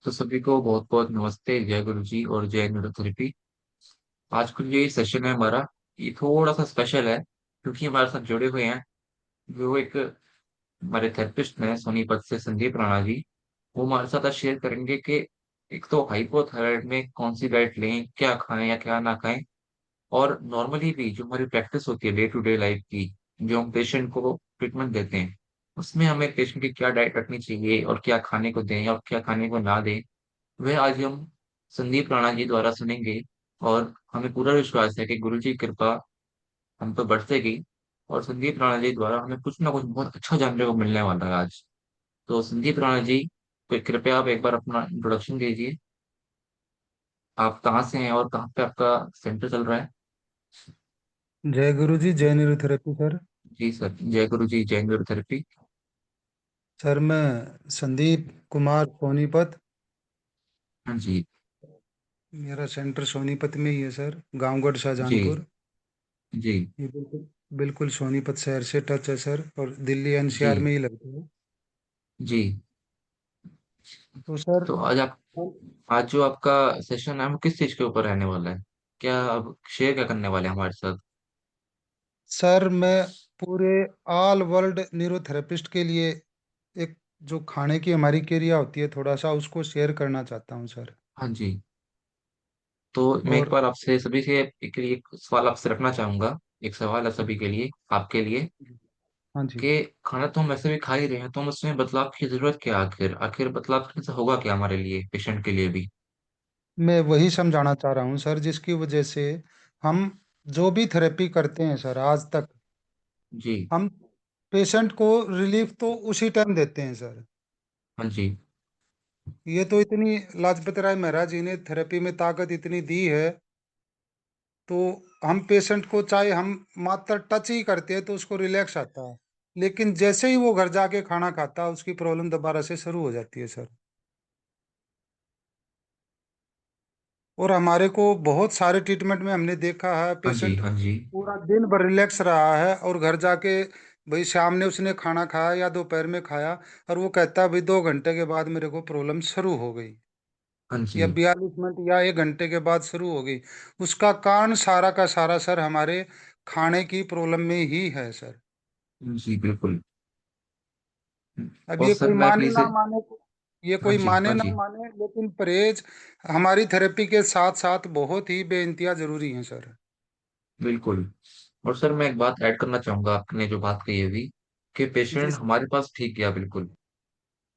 तो सभी को बहुत बहुत नमस्ते, जय गुरु जी और जय न्यूरोथेरेपी। आज का ये सेशन है हमारा, ये थोड़ा सा स्पेशल है क्योंकि हमारे साथ जुड़े हुए हैं वो एक हमारे थेरेपिस्ट हैं सोनीपत से, संदीप राणा जी। वो हमारे साथ आज शेयर करेंगे कि एक तो हाइपोथायराइड में कौन सी डाइट लें, क्या खाएं या क्या ना खाएं। और नॉर्मली भी जो हमारी प्रैक्टिस होती है डे टू डे लाइफ की, जो हम पेशेंट को ट्रीटमेंट देते हैं, उसमें हमें पेशेंट की क्या डाइट रखनी चाहिए और क्या खाने को दें और क्या खाने को ना दें, वह आज हम संदीप राणा जी द्वारा सुनेंगे। और हमें पूरा विश्वास है कि गुरु जी की कृपा हम पर बरसेगी और संदीप राणा जी द्वारा हमें कुछ ना कुछ बहुत अच्छा जानने को मिलने वाला है आज। तो संदीप राणा जी, तो कृपया आप एक बार अपना इंट्रोडक्शन दीजिए। आप कहाँ से हैं और कहाँ पे आपका सेंटर चल रहा है? जय गुरु जी, जय न्यूरोथेरेपी सर। जी सर, जय गुरु जी, जय न्यूरोथेरेपी। सर मैं संदीप कुमार सोनीपत। हाँ जी। मेरा सेंटर सोनीपत में ही है सर, गांवगढ़ जी। शाहजहानपुर। जी। ये बिल्कुल बिल्कुल सोनीपत शहर से टच है सर, और दिल्ली एनसीआर जी। में ही लगता है। जी। तो सर, तो आज जो आपका सेशन है वो किस चीज के ऊपर रहने वाला है? क्या आप शेयर क्या करने वाले हैं हमारे साथ? सर मैं पूरे ऑल वर्ल्ड न्यूरोथेरेपिस्ट के लिए एक जो खाने की हमारी क्रिया होती है, थोड़ा सा उसको शेयर करना चाहता हूँ सर। हाँ जी। तो मैं एक और बार आपसे सभी से एक लिए एक सवाल आपसे रखना चाहूंगा। एक सवाल है सभी के लिए, आपके लिए, हाँ जी, कि खाना तो हम वैसे भी खा ही रहे हैं, तो हम उसमें बदलाव की जरूरत क्या है? आखिर आखिर बदलाव करने से होगा क्या हमारे लिए, पेशेंट के लिए भी? मैं वही समझाना चाह रहा हूँ सर, जिसकी वजह से हम जो भी थेरेपी करते हैं सर आज तक, जी। हम पेशेंट को रिलीफ तो उसी टाइम देते हैं सर। हाँ जी। ये तो इतनी लाजपत राय महाराज जी ने थेरेपी में ताकत इतनी दी है, तो हम पेशेंट को चाहे हम मात्र टच ही करते हैं तो उसको रिलैक्स आता है, लेकिन जैसे ही वो घर जाके खाना खाता है उसकी प्रॉब्लम दोबारा से शुरू हो जाती है सर। और हमारे को बहुत सारे ट्रीटमेंट में हमने देखा है, हाँ जी। पेशेंट हाँ जी। पूरा दिन भर रिलैक्स रहा है और घर जाके भाई शाम ने उसने खाना खाया या दोपहर में खाया, और वो कहता है भाई 2 घंटे के बाद मेरे को प्रॉब्लम शुरू हो गई, हाँ या जी। 42 मिनट या 1 घंटे के बाद शुरू हो गई। उसका कारण सारा का सारा सर हमारे खाने की प्रॉब्लम में ही है सर। जी बिल्कुल। अब और ये सर कोई मैं माने प्लीज। ना माने, ये हाँ कोई जी। माने हाँ ना जी। माने, लेकिन परहेज हमारी थेरेपी के साथ साथ बहुत ही बेइंतहा जरूरी है सर। बिल्कुल। और सर मैं एक बात ऐड करना चाहूंगा, आपने जो बात कही अभी, कि जी पेशेंट सर। हमारे पास ठीक गया बिल्कुल,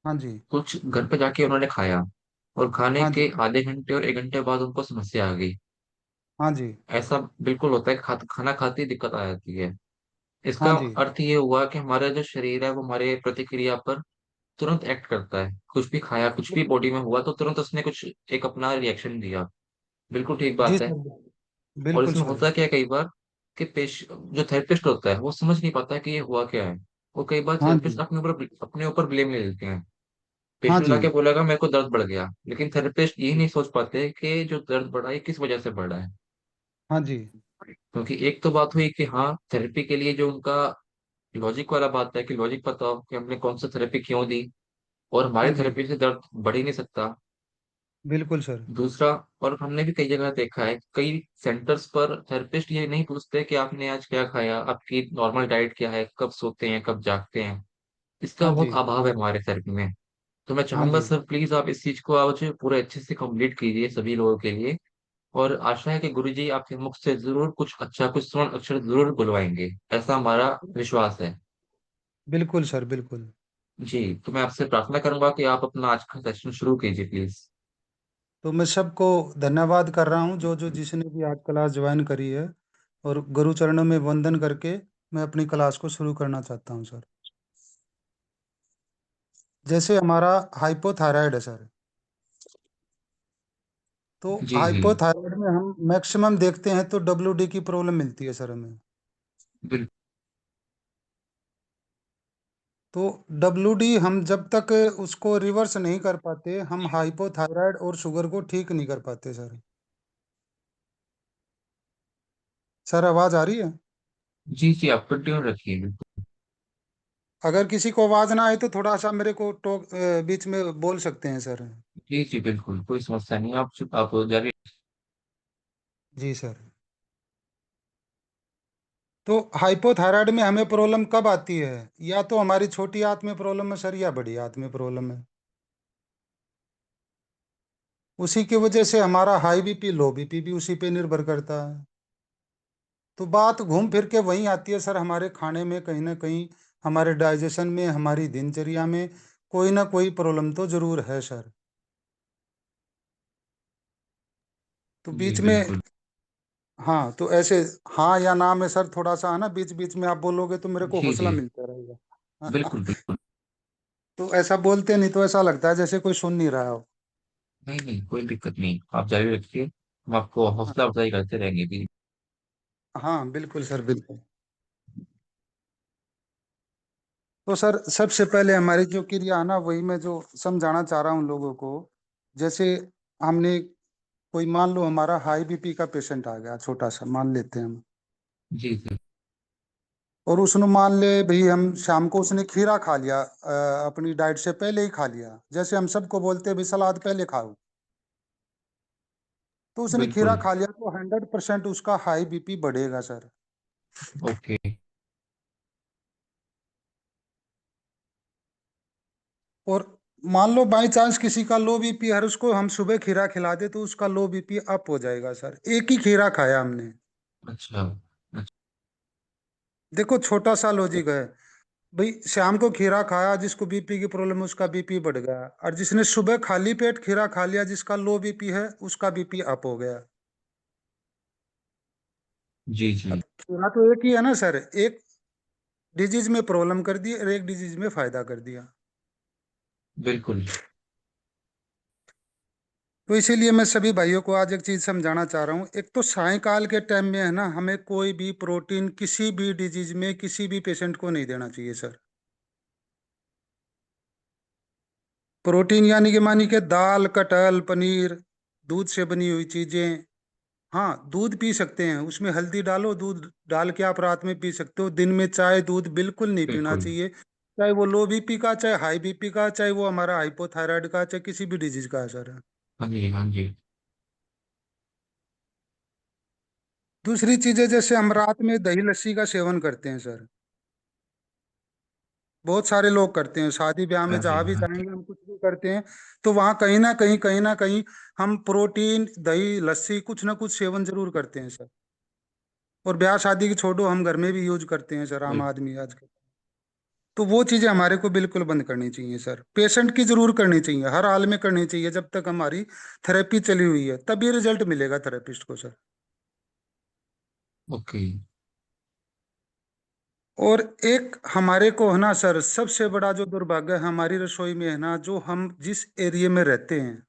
हाँ जी। कुछ घर पे जाके उन्होंने खाया और खाने हाँ जी। के आधे घंटे और 1 घंटे बाद उनको समस्या आ गई। हाँ जी। ऐसा बिल्कुल होता है, खाना खाते ही दिक्कत आ जाती है। हाँ इसका जी। अर्थ ये हुआ कि हमारा जो शरीर है वो हमारे प्रतिक्रिया पर तुरंत एक्ट करता है। कुछ भी खाया, कुछ भी बॉडी में हुआ तो तुरंत उसने कुछ एक अपना रिएक्शन दिया। बिल्कुल ठीक जी बात है। सर, और बिल्कुल इसमें सर। होता क्या है कई बार, कि जो थेरेपिस्ट होता है वो समझ नहीं पाता कि ये हुआ क्या है। वो कई बार हाँ थेरेपिस्ट जी। अपने ऊपर ब्लेम ले लेते हैं। हाँ पेशेंट जी। आके बोलेगा मेरे को दर्द बढ़ गया, लेकिन थेरेपिस्ट ये नहीं सोच पाते कि जो दर्द बढ़ा है किस वजह से बढ़ा है। हाँ जी। क्योंकि एक तो बात हुई कि हाँ, थेरेपी के लिए जो उनका लॉजिक वाला बात है कि लॉजिक पता हो कि हमने कौन सा थेरेपी क्यों दी, और हाँ हमारी जी। थेरेपी से दर्द बढ़ ही नहीं सकता। बिल्कुल सर। दूसरा, और हमने भी कई जगह देखा है, कई सेंटर्स पर थेरेपिस्ट ये नहीं पूछते कि आपने आज क्या खाया, आपकी नॉर्मल डाइट क्या है, कब सोते हैं, कब जागते हैं। इसका हाँ बहुत जी। अभाव है हमारे थेरेपी में। तो मैं हाँ चाहूंगा जी। सर, प्लीज आप इस चीज को आज पूरे अच्छे से कंप्लीट कीजिए सभी लोगों के लिए। और आशा है कि गुरुजी आपके मुख से जरूर कुछ अच्छा, कुछ स्वर्ण अक्षर जरूर बुलवाएंगे, ऐसा हमारा विश्वास है। बिल्कुल सर, बिल्कुल। जी। तो मैं आपसे प्रार्थना करूंगा कि आप अपना आज का सेशन शुरू कीजिए प्लीज। तो मैं सबको धन्यवाद कर रहा हूँ, जो जो जिसने भी आज क्लास ज्वाइन करी है, और गुरु चरणों में वंदन करके मैं अपनी क्लास को शुरू करना चाहता हूँ सर। जैसे हमारा हाइपोथायराइड है सर, तो जी। जी हाइपोथायराइड में हम मैक्सिमम देखते हैं तो डब्ल्यूडी की प्रॉब्लम मिलती है सर हमें। बिल्कुल। तो डब्ल्यूडी हम जब तक उसको रिवर्स नहीं कर पाते, हम हाइपोथायराइड और शुगर को ठीक नहीं कर पाते सर। सर आवाज आ रही है? जी। जी आप कंटिन्यू रखिए, बिल्कुल। अगर किसी को आवाज ना आए तो थोड़ा सा मेरे को टोक बीच में बोल सकते हैं सर। जी जी बिल्कुल, कोई समस्या नहीं, आप जारी। जी सर। तो हाइपोथायराइड में हमें प्रॉब्लम कब आती है? या तो हमारी छोटी आंत में प्रॉब्लम है सर, या बड़ी आंत में प्रॉब्लम है। उसी की वजह से हमारा हाई बीपी लो बीपी भी उसी पे निर्भर करता है। तो बात घूम फिर के वहीं आती है सर, हमारे खाने में कहीं ना कहीं, हमारे डाइजेशन में, हमारी दिनचर्या में कोई ना कोई प्रॉब्लम तो जरूर है सर। तो जी बीच में, बिल्कुल। हाँ तो ऐसे, हाँ या ना में सर थोड़ा सा है ना, बीच बीच में आप बोलोगे तो मेरे को जी हौसला जी मिलता रहेगा। बिल्कुल बिल्कुल। तो ऐसा बोलते नहीं तो ऐसा लगता है जैसे कोई सुन नहीं रहा हो। नहीं नहीं, कोई दिक्कत नहीं, आप जारी रखिए, हम आपको हौसला हाँ अफजाई करते रहेंगे भी। हाँ बिल्कुल सर, बिल्कुल। तो सर सबसे पहले हमारी जो क्रिया है ना, वही मैं जो समझाना चाह रहा हूँ लोगों को। जैसे हमने, कोई मान लो हमारा हाई बीपी का पेशेंट आ गया, छोटा सा मान लेते हैं हम। जी जी और उसने मान ले भाई, हम शाम को उसने खीरा खा लिया, अपनी डाइट से पहले ही खा लिया, जैसे हम सबको बोलते हैं भाई सलाद पहले खाओ। तो उसने खीरा बिल्कुल। खा लिया तो 100% उसका हाई बीपी बढ़ेगा सर। ओके। और मान लो बाई चांस किसी का लो बीपी है, उसको हम सुबह खीरा खिला दे तो उसका लो बीपी अप हो जाएगा सर, एक ही खीरा खाया हमने। अच्छा। अच्छा। देखो छोटा सा लॉजिक है। भाई शाम को खीरा खाया, जिसको बीपी की प्रॉब्लम है उसका बीपी बढ़ गया, और जिसने सुबह खाली पेट खीरा खा लिया, जिसका लो बीपी है, उसका बीपी अप हो गया। जी जी अब खीरा तो एक ही है ना सर, एक डिजीज में प्रॉब्लम कर दी और एक डिजीज में फायदा कर दिया। बिल्कुल। तो इसीलिए मैं सभी भाइयों को आज एक चीज समझाना चाह रहा हूँ। एक तो सायकाल के टाइम में है ना, हमें कोई भी प्रोटीन किसी भी डिजीज में किसी भी पेशेंट को नहीं देना चाहिए सर। प्रोटीन यानी कि मानी के दाल, कटहल, पनीर, दूध से बनी हुई चीजें। हाँ दूध पी सकते हैं, उसमें हल्दी डालो, दूध डाल के आप रात में पी सकते हो। दिन में चाय दूध बिल्कुल नहीं पीना बिल्कुल। चाहिए, चाहे वो लो बीपी का, चाहे हाई बीपी का, चाहे वो हमारा हाइपोथायराइड का, चाहे किसी भी डिजीज का है सर। हाँ जी हाँ जी। दूसरी चीजें, जैसे हम रात में दही लस्सी का सेवन करते हैं सर, बहुत सारे लोग करते हैं, शादी ब्याह में हाँ जी जहाँ भी हाँ जी। जाएंगे हम कुछ भी करते हैं, तो वहाँ कहीं ना कहीं हम प्रोटीन, दही लस्सी कुछ ना कुछ सेवन जरूर करते हैं सर। और ब्याह शादी की छोड़ो, हम घर में भी यूज करते हैं सर, आम बिल्कुल। आदमी आजकल। तो वो चीजें हमारे को बिल्कुल बंद करनी चाहिए सर, पेशेंट की जरूर करनी चाहिए, हर हाल में करनी चाहिए, जब तक हमारी थेरेपी चली हुई है तभी रिजल्ट मिलेगा थेरेपिस्ट को सर। ओके। और एक हमारे को है ना सर, सबसे बड़ा जो दुर्भाग्य हमारी रसोई में है ना, जो हम जिस एरिया में रहते हैं,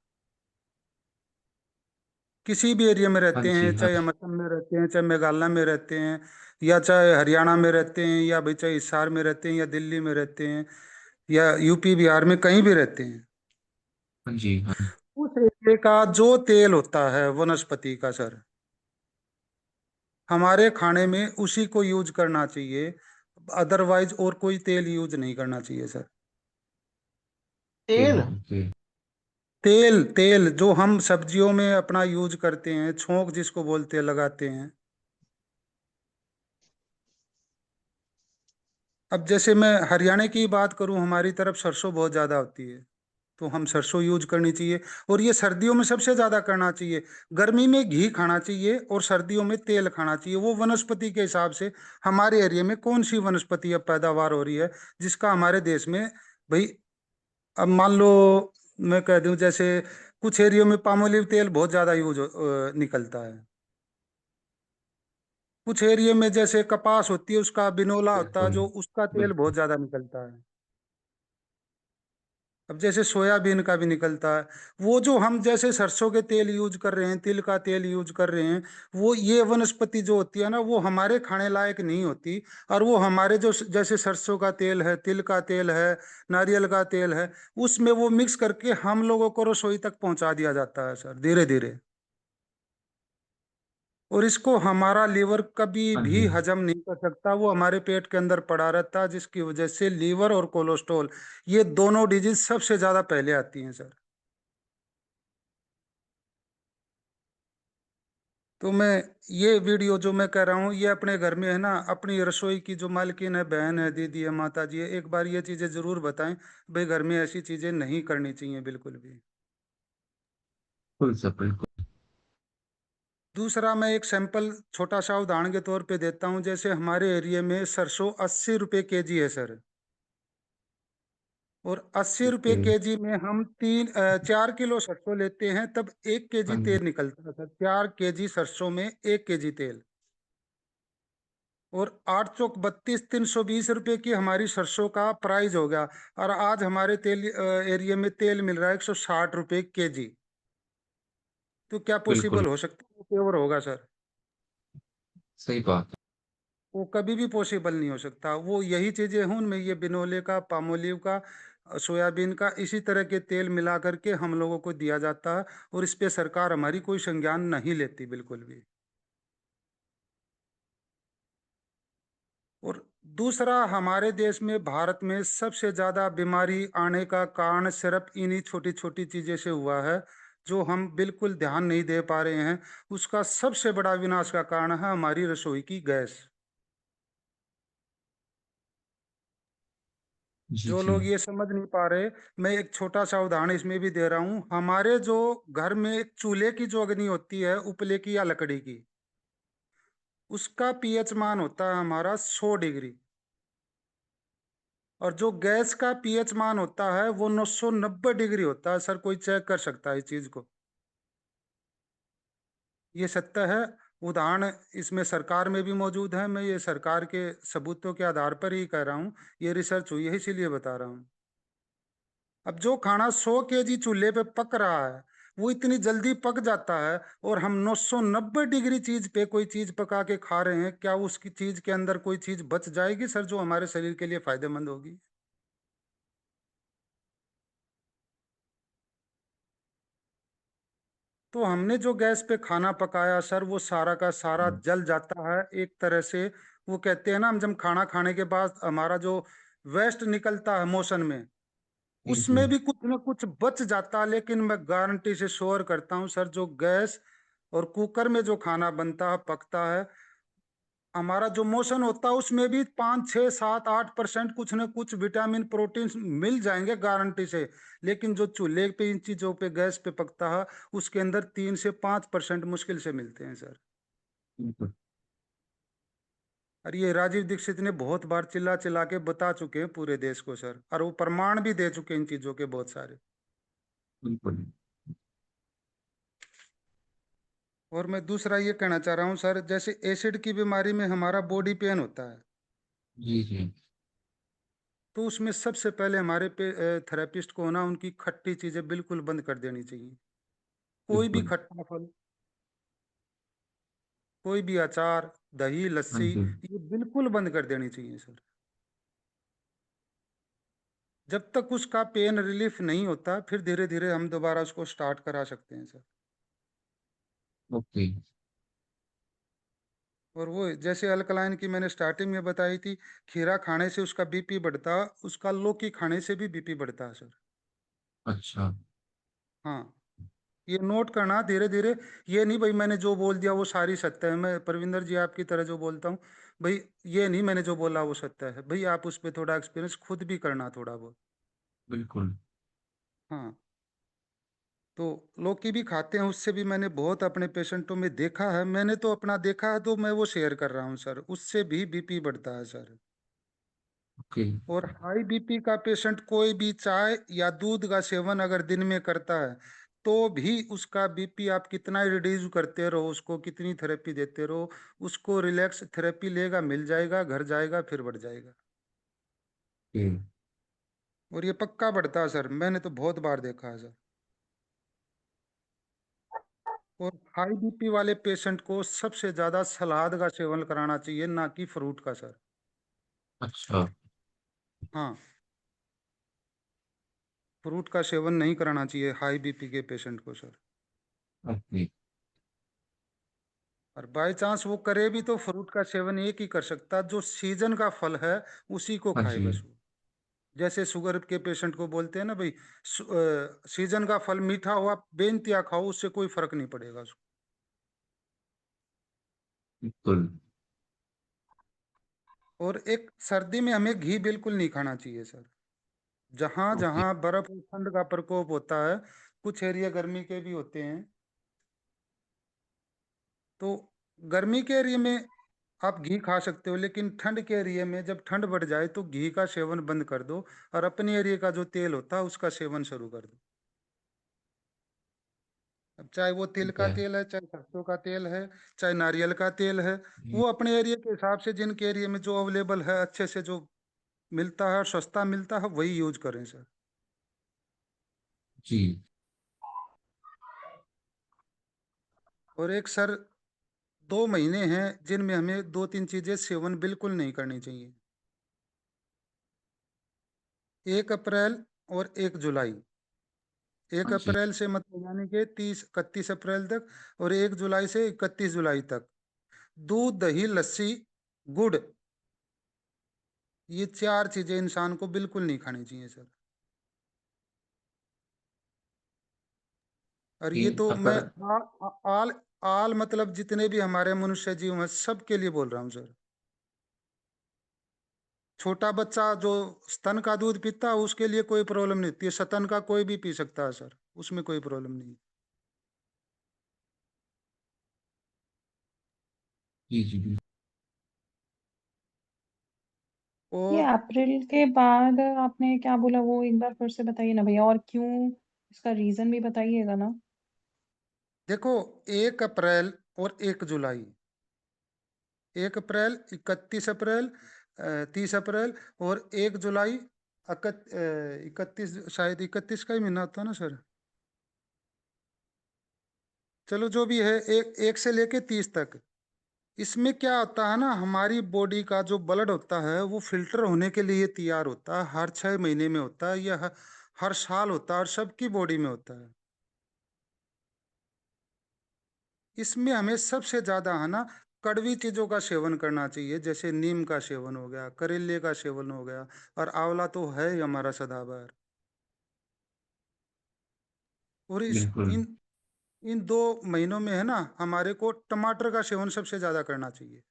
किसी भी एरिया में हाँ रहते हैं, जी हाँ चाहे जी। हम असम में रहते हैं, चाहे मेघालय में रहते हैं, या चाहे हरियाणा में रहते हैं, या भाई चाहे हिसार में रहते हैं, या दिल्ली में रहते हैं, या यूपी बिहार में कहीं भी रहते हैं, हाँ जी हाँ जी। उस एरिया का जो तेल होता है वनस्पति का सर, हमारे खाने में उसी को यूज करना चाहिए। अदरवाइज और कोई तेल यूज नहीं करना चाहिए सर। ओके तेल। ओके। तेल, तेल जो हम सब्जियों में अपना यूज करते हैं, छोंक जिसको बोलते हैं, लगाते हैं। अब जैसे मैं हरियाणा की बात करूं, हमारी तरफ सरसों बहुत ज्यादा होती है, तो हम सरसों यूज करनी चाहिए। और ये सर्दियों में सबसे ज्यादा करना चाहिए। गर्मी में घी खाना चाहिए और सर्दियों में तेल खाना चाहिए, वो वनस्पति के हिसाब से हमारे एरिया में कौन सी वनस्पति अब पैदावार हो रही है, जिसका हमारे देश में, भाई अब मान लो मैं कह दूं, जैसे कुछ एरियो में पामोलिव तेल बहुत ज्यादा यूज निकलता है। कुछ एरिया में जैसे कपास होती है, उसका बिनोला होता है बिल्कुल जो, उसका तेल बहुत बिल्कुल। ज्यादा निकलता है। अब जैसे सोयाबीन का भी निकलता है। वो जो हम जैसे सरसों के तेल यूज कर रहे हैं, तिल का तेल यूज कर रहे हैं, वो ये वनस्पति जो होती है ना, वो हमारे खाने लायक नहीं होती। और वो हमारे जो जैसे सरसों का तेल है, तिल का तेल है, नारियल का तेल है, उसमें वो मिक्स करके हम लोगों को रसोई तक पहुंचा दिया जाता है सर, धीरे धीरे। और इसको हमारा लीवर कभी हाँ भी जी। हजम नहीं कर सकता, वो हमारे पेट के अंदर पड़ा रहता है, जिसकी वजह से लीवर और कोलेस्ट्रॉल, ये दोनों डिजीज सबसे ज्यादा पहले आती हैं सर। तो मैं ये वीडियो जो मैं कर रहा हूँ ये अपने घर में है ना, अपनी रसोई की जो मालकिन है, बहन है, दीदी है, माता जी है, एक बार ये चीजें जरूर बताएं। भाई घर में ऐसी चीजें नहीं करनी चाहिए बिल्कुल भी। बिल्कुल सर, बिल्कुल। दूसरा, मैं एक सैंपल छोटा सा उदाहरण के तौर पे देता हूँ। जैसे हमारे एरिया में सरसों 80 रुपये केजी है सर। और 80 रुपये ओके। केजी में हम 4 किलो सरसों लेते हैं, तब 1 केजी हाँ जी। तेल निकलता है सर। 4 केजी सरसों में 1 केजी तेल। और 8 चौक 32, 320 रुपये की हमारी सरसों का प्राइस हो गया। और आज हमारे तेल एरिया में तेल मिल रहा है 160 रुपये केजी। तो क्या बिल्कुल पॉसिबल हो सकता है? प्योर होगा सर? सही बात है। वो कभी भी पॉसिबल नहीं हो सकता। वो यही चीजें हैं उनमें, ये बिनोले का, पामोलिव का, सोयाबीन का, इसी तरह के तेल मिला करके हम लोगों को दिया जाता है। और इस पे सरकार हमारी कोई संज्ञान नहीं लेती बिल्कुल भी। और दूसरा, हमारे देश में, भारत में सबसे ज्यादा बीमारी आने का कारण सिर्फ इन्हीं छोटी छोटी चीजें से हुआ है, जो हम बिल्कुल ध्यान नहीं दे पा रहे हैं। उसका सबसे बड़ा विनाश का कारण है हमारी रसोई की गैस। जी जो जी। लोग ये समझ नहीं पा रहे, मैं एक छोटा सा उदाहरण इसमें भी दे रहा हूँ। हमारे जो घर में एक चूल्हे की जो अग्नि होती है, उपले की या लकड़ी की, उसका पीएच मान होता है हमारा 100 डिग्री। और जो गैस का पीएच मान होता है वो 990 डिग्री होता है सर। कोई चेक कर सकता है इस चीज को। ये सत्य है। उदाहरण इसमें सरकार में भी मौजूद है। मैं ये सरकार के सबूतों के आधार पर ही कह रहा हूँ। ये रिसर्च हुई है, इसीलिए बता रहा हूँ। अब जो खाना 100 केजी चूल्हे पे पक रहा है, वो इतनी जल्दी पक जाता है। और हम 990 डिग्री चीज पे कोई चीज पका के खा रहे हैं, क्या उसकी चीज के अंदर कोई चीज बच जाएगी सर जो हमारे शरीर के लिए फायदेमंद होगी? तो हमने जो गैस पे खाना पकाया सर, वो सारा का सारा जल जाता है एक तरह से। वो कहते हैं ना, हम जब खाना खाने के बाद हमारा जो वेस्ट निकलता है मोशन में, जी जी। उसमें भी कुछ ना कुछ बच जाता है। लेकिन मैं गारंटी से श्योर करता हूँ सर, जो गैस और कुकर में जो खाना बनता है, पकता है, हमारा जो मोशन होता है, उसमें भी 5, 6, 7, 8% कुछ ना कुछ विटामिन, प्रोटीन मिल जाएंगे गारंटी से। लेकिन जो चूल्हे पे, इन चीजों पे, गैस पे पकता है, उसके अंदर 3 से 5% मुश्किल से मिलते हैं सर। बिल्कुल और ये राजीव दीक्षित ने बहुत बार चिल्ला चिल्ला के बता चुके हैं पूरे देश को सर। और वो प्रमाण भी दे चुके हैं इन चीजों के बहुत सारे। बिल्कुल। और मैं दूसरा ये कहना चाह रहा हूँ सर, जैसे एसिड की बीमारी में हमारा बॉडी पेन होता है, जी जी। तो उसमें सबसे पहले हमारे पे थेरेपिस्ट को ना उनकी खट्टी चीजें बिल्कुल बंद कर देनी चाहिए। कोई भी बिल्कुल। खट्टा फल, कोई भी अचार, दही, हाँ लस्सी, जी। ये बिल्कुल बंद कर देनी चाहिए सर। जब तक उसका पेन रिलीफ नहीं होता, फिर धीरे धीरे हम दोबारा उसको स्टार्ट करा सकते हैं सर। ओके। और वो जैसे अल्कलाइन की मैंने स्टार्टिंग में बताई थी, खीरा खाने से उसका बीपी बढ़ता, उसका लौकी खाने से भी बीपी बढ़ता है सर। अच्छा। हाँ, ये नोट करना धीरे धीरे। ये नहीं भाई मैंने जो बोल दिया वो सारी सत्य है, मैं परविंदर जी आपकी तरह जो बोलता हूँ, भाई ये नहीं मैंने जो बोला वो सत्य है। भाई आप उस पर थोड़ा एक्सपीरियंस खुद भी करना थोड़ा बहुत। बिल्कुल। हाँ, तो लौकी भी खाते हैं, उससे भी मैंने बहुत अपने पेशेंटों में देखा है। मैंने तो अपना देखा है, तो मैं वो शेयर कर रहा हूँ सर। उससे भी बीपी बढ़ता है सर। ओके। और हाई बीपी का पेशेंट कोई भी चाय या दूध का सेवन अगर दिन में करता है, तो भी उसका बीपी, आप कितना रिड्यूस करते रहो, उसको कितनी थेरेपी देते रहो, उसको रिलैक्स थेरेपी लेगा, मिल जाएगा, घर जाएगा, फिर बढ़ जाएगा। ओके। और ये पक्का बढ़ता है सर, मैंने तो बहुत बार देखा है सर। और हाई बीपी वाले पेशेंट को सबसे ज्यादा सलाद का सेवन कराना चाहिए, ना कि फ्रूट का सर। अच्छा। हाँ, फ्रूट का सेवन नहीं कराना चाहिए हाई बीपी के पेशेंट को सर। ओके। और बाय चांस वो करे भी, तो फ्रूट का सेवन एक ही कर सकता है, जो सीजन का फल है उसी को हाँ खाए जी। बस वो। जैसे शुगर के पेशेंट को बोलते हैं ना भाई, सीजन का फल मीठा हुआ बेनतिया खाओ, उससे कोई फर्क नहीं पड़ेगा उसको। बिल्कुल। और एक सर्दी में हमें घी बिल्कुल नहीं खाना चाहिए सर। जहां ओके। जहां बर्फ और ठंड का प्रकोप होता है, कुछ एरिया गर्मी के भी होते हैं, तो गर्मी के एरिया में आप घी खा सकते हो, लेकिन ठंड के एरिया में जब ठंड बढ़ जाए तो घी का सेवन बंद कर दो और अपने एरिया का जो तेल होता है उसका सेवन शुरू कर दो। अब चाहे वो तिल ठीक का है। तेल है, चाहे सरसों का तेल है, चाहे नारियल का तेल है, हम्म, वो अपने एरिया के हिसाब से जिनके एरिया में जो अवेलेबल है, अच्छे से जो मिलता है और सस्ता मिलता है, वही यूज करें सर। जी। और एक सर, 2 महीने हैं जिनमें हमें दो तीन चीजें सेवन बिल्कुल नहीं करनी चाहिए। 1 अप्रैल और 1 जुलाई। एक हाँ जी। अप्रैल से मतलब यानी कि 30 31 अप्रैल तक, और 1 जुलाई से 31 जुलाई तक दूध दही लस्सी गुड़, ये चार चीजें इंसान को बिल्कुल नहीं खानी चाहिए सर। और कि ये तो मैं अगर आल आल मतलब जितने भी हमारे मनुष्य जीव हैं सबके लिए बोल रहा हूँ सर। छोटा बच्चा जो स्तन का दूध पीता है उसके लिए कोई प्रॉब्लम नहीं होती है, स्तन का कोई भी पी सकता है सर, उसमें कोई प्रॉब्लम नहीं। जी जी बिल्कुल। और ये अप्रैल के बाद आपने क्या बोला, वो एक बार फिर से बताइए ना भैया, और क्यों, इसका रीजन भी बताइएगा ना। देखो, 1 अप्रैल और 1 जुलाई, 1 अप्रैल, 31 अप्रैल, 30 अप्रैल, और 1 जुलाई, 31, शायद 31 का ही महीना होता है ना सर। चलो जो भी है, एक से लेके 30 तक, इसमें क्या होता है ना, हमारी बॉडी का जो ब्लड होता है वो फिल्टर होने के लिए तैयार होता है, हर 6 महीने में होता है, या हर साल होता है, और सबकी बॉडी में होता है। इसमें हमें सबसे ज्यादा है ना कड़वी चीजों का सेवन करना चाहिए, जैसे नीम का सेवन हो गया, करेले का सेवन हो गया, और आंवला तो है ही हमारा सदाबहार। और इस बिल्कुल। इन इन 2 महीनों में है ना, हमारे को टमाटर का सेवन सबसे ज्यादा करना चाहिए।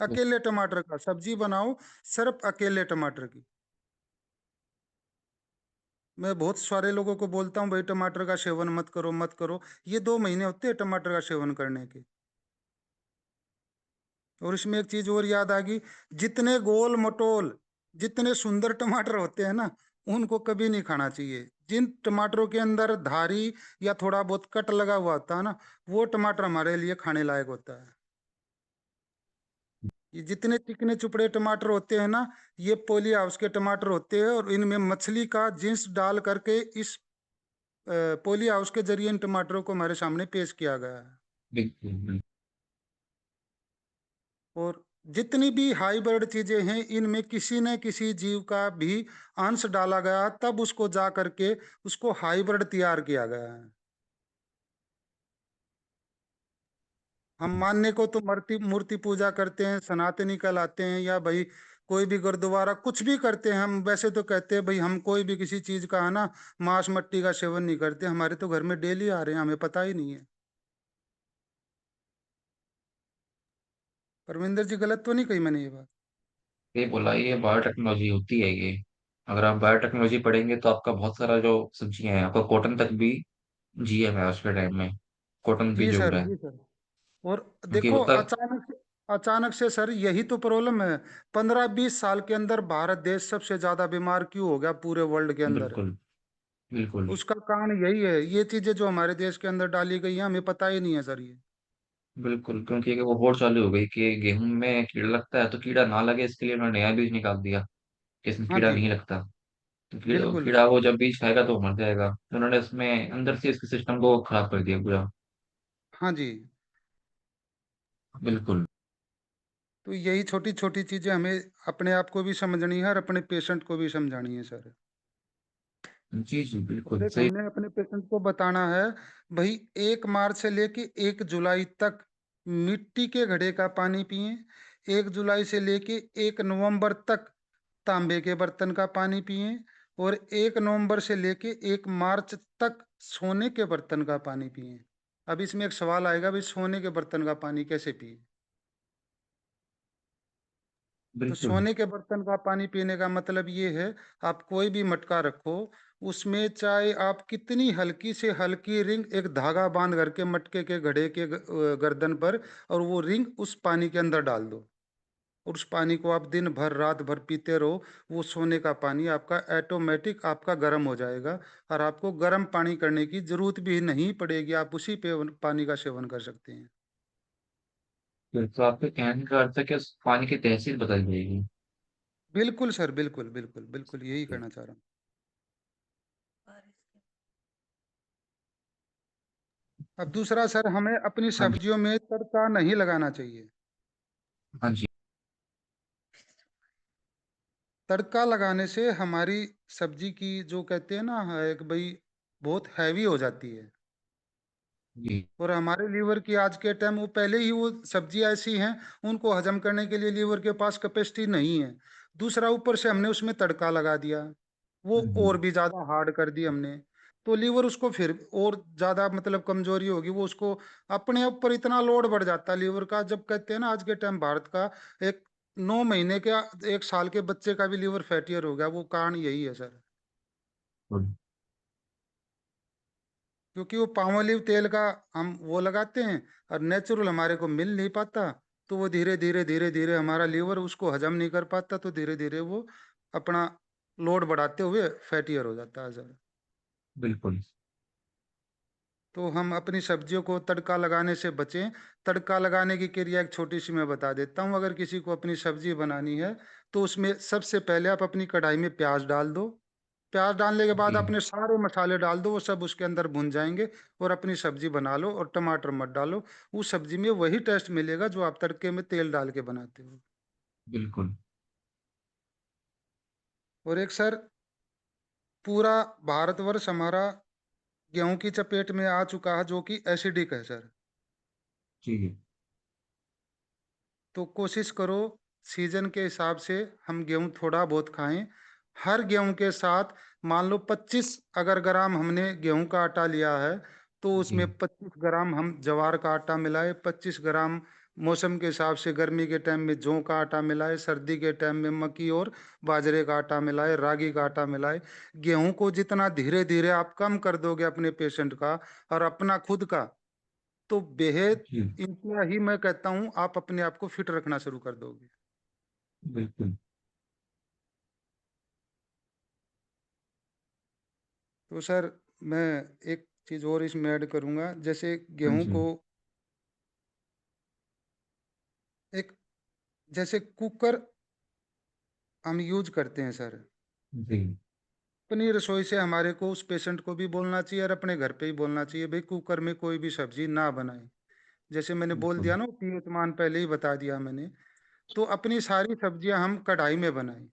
अकेले टमाटर का सब्जी बनाओ, सिर्फ अकेले टमाटर की। मैं बहुत सारे लोगों को बोलता हूँ भाई टमाटर का सेवन मत करो मत करो, ये 2 महीने होते हैं टमाटर का सेवन करने के। और इसमें एक चीज और याद आ गई, जितने गोल मटोल, जितने सुंदर टमाटर होते हैं ना, उनको कभी नहीं खाना चाहिए। जिन टमाटरों के अंदर धारी या थोड़ा बहुत कट लगा हुआ होता है ना, वो टमाटर हमारे लिए खाने लायक होता है। ये जितने चिकने चुपड़े टमाटर होते हैं ना, ये पोली हाउस के टमाटर होते हैं, और इनमें मछली का जींस डाल करके इस पोली हाउस के जरिए इन टमाटरों को हमारे सामने पेश किया गया है। बिल्कुल। बिल्कुल। और जितनी भी हाइब्रिड चीजें हैं, इनमें किसी न किसी जीव का भी अंश डाला गया, तब उसको जा करके उसको हाइब्रिड तैयार किया गया है। हम मानने को तो मूर्ति मूर्ति पूजा करते हैं, सनातनी कहलाते हैं, या भाई कोई भी गुरुद्वारा कुछ भी करते हैं, हम वैसे तो कहते हैं भाई हम कोई भी किसी चीज का है ना मांस मट्टी का सेवन नहीं करते, हमारे तो घर में डेली आ रहे हैं, हमें पता ही नहीं है। परविंदर जी, गलत तो नहीं कही मैंने ये बात? ये बोला, ये बायोटेक्नोलॉजी होती है ये। अगर आप बायोटेक्नोलॉजी पढ़ेंगे तो आपका बहुत सारा जो सब्जियां हैं, आपका कॉटन तक भी जीएम है, उसके टाइम में कॉटन भी जी जो हो सर, रहा है। जी सर। और क्योंकि देखो, होता। अचानक से सर, यही तो प्रॉब्लम है। 15 20 साल के अंदर भारत देश सबसे ज्यादा बीमार क्यों हो गया पूरे वर्ल्ड के अंदर? बिल्कुल। बिल्कुल। उसका कारण यही है, ये चीजें जो हमारे देश के अंदर डाली गई हैं, हमें पता ही नहीं है सर ये। बिल्कुल, क्योंकि अगर वो होड़ चालू हो गई कि गेहूं में कीड़ा लगता है, तो कीड़ा ना लगे इसके लिए उन्होंने नया बीज निकाल दिया कि इसमें हाँ कीड़ा जी, नहीं लगता। तो कीड़ा बिल्कुल। कीड़ा वो जब बीज खाएगा तो मर जाएगा, तो उन्होंने उसमें अंदर से इसके सिस्टम को खराब कर दिया पूरा। हाँ जी। बिल्कुल। तो यही छोटी छोटी चीजें हमें अपने आप को भी समझनी है और अपने पेशेंट को भी समझानी है सर। जी जी और बिल्कुल एक सही। हमने अपने पेशेंट को बताना है भाई, 1 मार्च से लेके 1 जुलाई तक मिट्टी के घड़े का पानी पिए, 1 जुलाई से लेके 1 नवंबर तक तांबे के बर्तन का पानी पिए, और 1 नवंबर से लेके 1 मार्च तक सोने के बर्तन का पानी पिए। अब इसमें एक सवाल आएगा भाई, सोने के बर्तन का पानी कैसे पिए? तो बिल्कुल। सोने के बर्तन का पानी पीने का मतलब ये है, आप कोई भी मटका रखो, उसमें चाहे आप कितनी हल्की से हल्की रिंग एक धागा बांध करके मटके के घड़े के गर्दन पर, और वो रिंग उस पानी के अंदर डाल दो, और उस पानी को आप दिन भर रात भर पीते रहो। वो सोने का पानी आपका ऑटोमेटिक आपका गर्म हो जाएगा, और आपको गर्म पानी करने की जरूरत भी नहीं पड़ेगी, आप उसी पे पानी का सेवन कर सकते हैं। फिर तो आपके कहने का अर्थ है कि उस पानी की तहसील बदल जाएगी। बिल्कुल सर, बिल्कुल बिल्कुल बिल्कुल यही जी। कहना चाह रहा हूँ। अब दूसरा सर, हमें अपनी हाँ जी। सब्जियों में तड़का नहीं लगाना चाहिए। हाँ जी। तड़का लगाने से हमारी सब्जी की जो कहते हैं ना, एक भाई, बहुत हैवी हो जाती है। जी। और हमारे लीवर की आज के टाइम, वो पहले ही वो सब्जियां ऐसी हैं, उनको हजम करने के लिए लीवर के पास कैपेसिटी नहीं है। दूसरा, ऊपर से हमने उसमें तड़का लगा दिया, वो और हम्म। भी ज्यादा हार्ड कर दी हमने। तो लीवर उसको फिर और ज्यादा मतलब कमजोरी होगी, वो उसको अपने ऊपर इतना लोड बढ़ जाता है लीवर का। जब कहते हैं ना, आज के टाइम भारत का एक 9 महीने के 1 साल के बच्चे का भी लीवर फैटियर हो गया, वो कारण यही है सर। बिल्कुल। क्योंकि वो पाम ऑलिव तेल का हम वो लगाते हैं, और नेचुरल हमारे को मिल नहीं पाता। तो वो धीरे धीरे धीरे धीरे हमारा लीवर उसको हजम नहीं कर पाता, तो धीरे धीरे वो अपना लोड बढ़ाते हुए फैटियर हो जाता है सर। बिल्कुल। तो हम अपनी सब्जियों को तड़का लगाने से बचें। तड़का लगाने की क्रिया एक छोटी सी मैं बता देता हूँ। अगर किसी को अपनी सब्जी बनानी है, तो उसमें सबसे पहले आप अपनी कढ़ाई में प्याज डाल दो। प्याज डालने के बाद जी। अपने सारे मसाले डाल दो, वो सब उसके अंदर भुन जाएंगे। और अपनी सब्जी बना लो, और टमाटर मत डालो। उस सब्जी में वही टेस्ट मिलेगा जो आप तड़के में तेल डाल के बनाते हो। बिल्कुल। और एक सर, पूरा भारतवर्ष हमारा गेहूं की चपेट में आ चुका है, जो कि एसिडिक है सर। जी। तो कोशिश करो, सीजन के हिसाब से हम गेहूं थोड़ा बहुत खाएं। हर गेहूं के साथ मान लो 25 अगर ग्राम हमने गेहूं का आटा लिया है, तो उसमें जी। 25 ग्राम हम ज्वार का आटा मिलाए, 25 ग्राम मौसम के हिसाब से गर्मी के टाइम में जौ का आटा मिलाए, सर्दी के टाइम में मक्की और बाजरे का आटा मिलाए, रागी का आटा मिलाए। गेहूं को जितना धीरे धीरे आप कम कर दोगे अपने पेशेंट का और अपना खुद का, तो बेहद जी। इतना ही मैं कहता हूँ, आप अपने आप को फिट रखना शुरू कर दोगे। बिल्कुल। तो सर, मैं एक चीज और इसमें ऐड करूंगा, जैसे हाँ गेहूं जी। को एक, जैसे कुकर हम यूज करते हैं सर, जी। अपनी रसोई से हमारे को उस पेशेंट को भी बोलना चाहिए, और अपने घर पे ही बोलना चाहिए, भाई कुकर में कोई भी सब्जी ना बनाए। जैसे मैंने बोल बिल्कुल। दिया ना, तीयतमान पहले ही बता दिया मैंने। तो अपनी सारी सब्जियां हम कढ़ाई में बनाएं,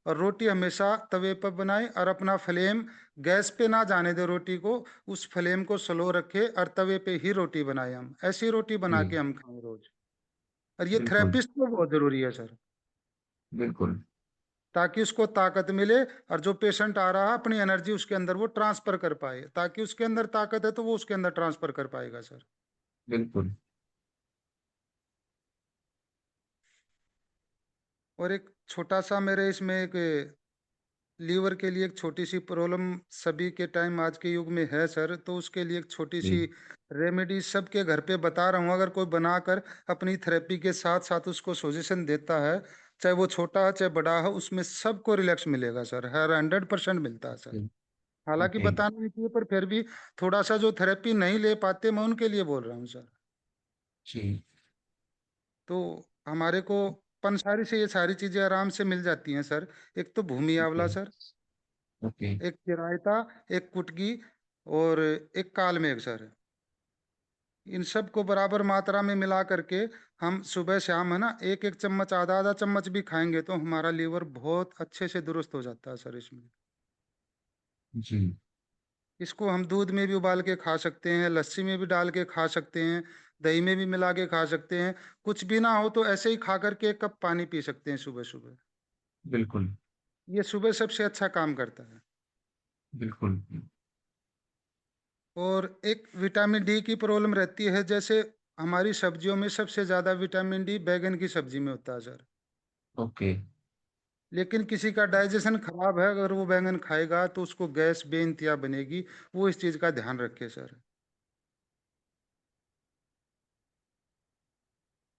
और रोटी हमेशा तवे पर बनाए, और अपना फ्लेम गैस पे ना जाने दे रोटी को। उस फ्लेम को स्लो रखे, और तवे पे ही रोटी बनाए। हम ऐसी रोटी बना के जी। हम खाएं रोज। और ये बिल्कुल। थेरेपिस्ट को बहुत जरूरी है सर, बिल्कुल। ताकि उसको ताकत मिले, और जो पेशेंट आ रहा है अपनी एनर्जी उसके अंदर वो ट्रांसफर कर पाए। ताकि उसके अंदर ताकत है तो वो उसके अंदर ट्रांसफर कर पाएगा सर। बिल्कुल। और एक छोटा सा मेरे इसमें एक लीवर के लिए एक छोटी सी प्रॉब्लम सभी के टाइम आज के युग में है सर, तो उसके लिए एक छोटी सी जी। रेमेडी सबके घर पे बता रहा हूँ। अगर कोई बनाकर अपनी थेरेपी के साथ साथ उसको सजेशन देता है, चाहे वो छोटा है चाहे बड़ा है, उसमें सबको रिलैक्स मिलेगा सर, हर 100% मिलता है सर। जी। हालांकि ओके। बताना नहीं चाहिए, पर फिर भी थोड़ा सा जो थेरेपी नहीं ले पाते, मैं उनके लिए बोल रहा हूँ सर। जी। तो हमारे को पंसारी से ये सारी चीजें आराम से मिल जाती हैं सर। एक तो भूमि ओके। आंवला सर, ओके। एक चिरायता, एक कुटकी, और एक काल मेघ सर। इन सब को बराबर मात्रा में मिला करके हम सुबह शाम है ना, एक एक चम्मच आधा आधा चम्मच भी खाएंगे, तो हमारा लीवर बहुत अच्छे से दुरुस्त हो जाता है सर इसमें। जी। इसको हम दूध में भी उबाल के खा सकते हैं, लस्सी में भी डाल के खा सकते हैं, दही में भी मिला के खा सकते हैं। कुछ भी ना हो तो ऐसे ही खा करके 1 कप पानी पी सकते हैं सुबह सुबह। बिल्कुल। ये सुबह सबसे अच्छा काम करता है। बिल्कुल। और एक विटामिन डी की प्रॉब्लम रहती है, जैसे हमारी सब्जियों में सबसे ज्यादा विटामिन डी बैगन की सब्जी में होता है सर। ओके। लेकिन किसी का डाइजेशन खराब है, अगर वो बैंगन खाएगा तो उसको गैस बेइंतहा बनेगी। वो इस चीज का ध्यान रखे सर।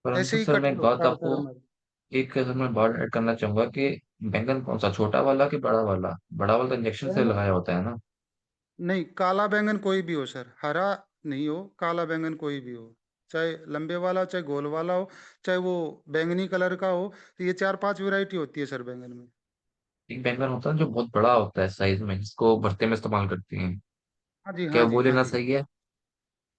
परंतु ऐसे ही सर मैं कटहल एक बात होता है आपको, सर हमारे। एक सर मैं बात ऐड करना चाहूंगा कि बैंगन कौन सा, छोटा वाला कि बड़ा वाला? बड़ा वाला तो इंजेक्शन से बैंगन लगाया होता है ना? नहीं, काला बैंगन कोई भी हो सर, हरा नहीं हो, काला बैंगन कोई भी हो। चाहे लंबे वाला, चाहे गोल वाला हो, चाहे वो बैंगनी कलर का हो। तो ये 4-5 वैरायटी होती है सर बैंगन में। एक बैंगन होता है जो बहुत बड़ा होता है साइज में, जिसको भरते में इस्तेमाल करती हैं। हाँ जी, क्या हाँ वो जी, हाँ लेना जी। सही है?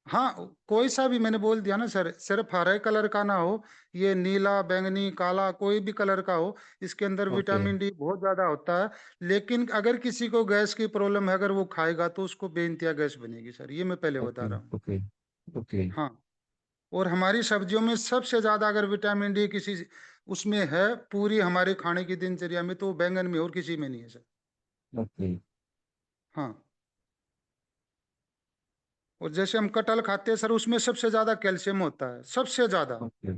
हाँ, कोई सा भी, मैंने बोल दिया ना सर, सिर्फ हरे कलर का ना हो। ये नीला, बैंगनी, काला, कोई भी कलर का हो। इसके अंदर ओके। विटामिन डी बहुत ज्यादा होता है। लेकिन अगर किसी को गैस की प्रॉब्लम है, अगर वो खाएगा तो उसको बेइंतहा गैस बनेगी सर, ये मैं पहले बता ओके। रहा हूँ। ओके। ओके। हाँ। और हमारी सब्जियों में सबसे ज्यादा अगर विटामिन डी किसी उसमें है, पूरी हमारे खाने की दिनचर्या में, तो वो बैंगन में और किसी में नहीं है सर। ओके। हाँ। और जैसे हम कटहल खाते हैं सर, उसमें सबसे ज्यादा कैल्शियम होता है, सबसे ज्यादा। ओके।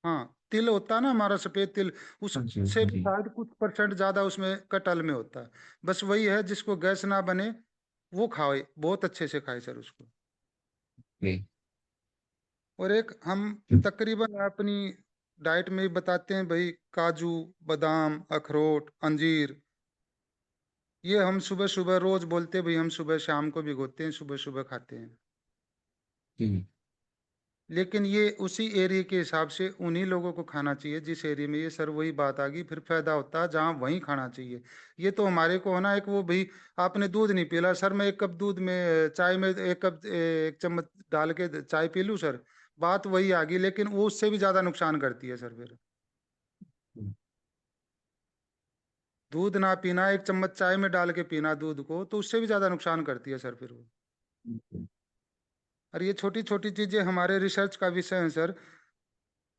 हाँ, तिल होता है ना हमारा, सफेद तिल, हाँ जी, उससे हाँ भी जी। शायद कुछ परसेंट ज्यादा उसमें कटहल में होता है। बस वही है, जिसको गैस ना बने वो खाए, बहुत अच्छे से खाए सर उसको। ओके। और एक हम तकरीबन अपनी डाइट में ही बताते हैं भाई, काजू, बादाम, अखरोट, अंजीर, ये हम सुबह सुबह रोज बोलते हैं भाई, हम सुबह शाम को भिगोते हैं, सुबह सुबह खाते हैं। जी। लेकिन ये उसी एरिया के हिसाब से उन्हीं लोगों को खाना चाहिए जिस एरिया में, ये सर वही बात आ गई, फिर फायदा होता है जहाँ वहीं खाना चाहिए। ये तो हमारे को होना एक वो भाई, आपने दूध नहीं पिला सर, मैं 1 कप दूध में, चाय में 1 कप 1 चम्मच डाल के चाय पी लूँ सर, बात वही आ गई। लेकिन वो उससे भी ज्यादा नुकसान करती है सर फिर। दूध ना पीना, 1 चम्मच चाय में डाल के पीना दूध को, तो उससे भी ज्यादा नुकसान करती है सर फिर वो। और ये छोटी छोटी चीजें हमारे रिसर्च का विषय है सर।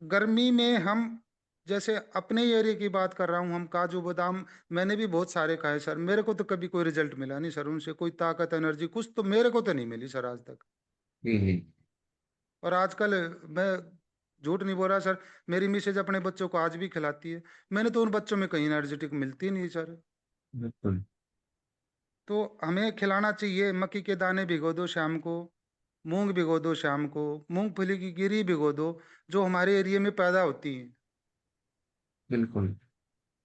गर्मी में हम, जैसे अपने ही एरिया की बात कर रहा हूँ, हम काजू बादाम मैंने भी बहुत सारे खाए सर, मेरे को तो कभी कोई रिजल्ट मिला नहीं सर उनसे, कोई ताकत एनर्जी कुछ तो मेरे को तो नहीं मिली सर आज तक। जी। जी। और आजकल मैं झूठ नहीं बोल रहा सर, मेरी मिसेज अपने बच्चों को आज भी खिलाती है। मैंने तो उन बच्चों में कहीं एनर्जेटिक मिलती नहीं सर। बिल्कुल। तो हमें खिलाना चाहिए, मक्की के दाने भिगो दो शाम को, मूंग भिगो दो शाम को, मूंगफली की गिरी भिगो दो, जो हमारे एरिया में पैदा होती है। बिल्कुल।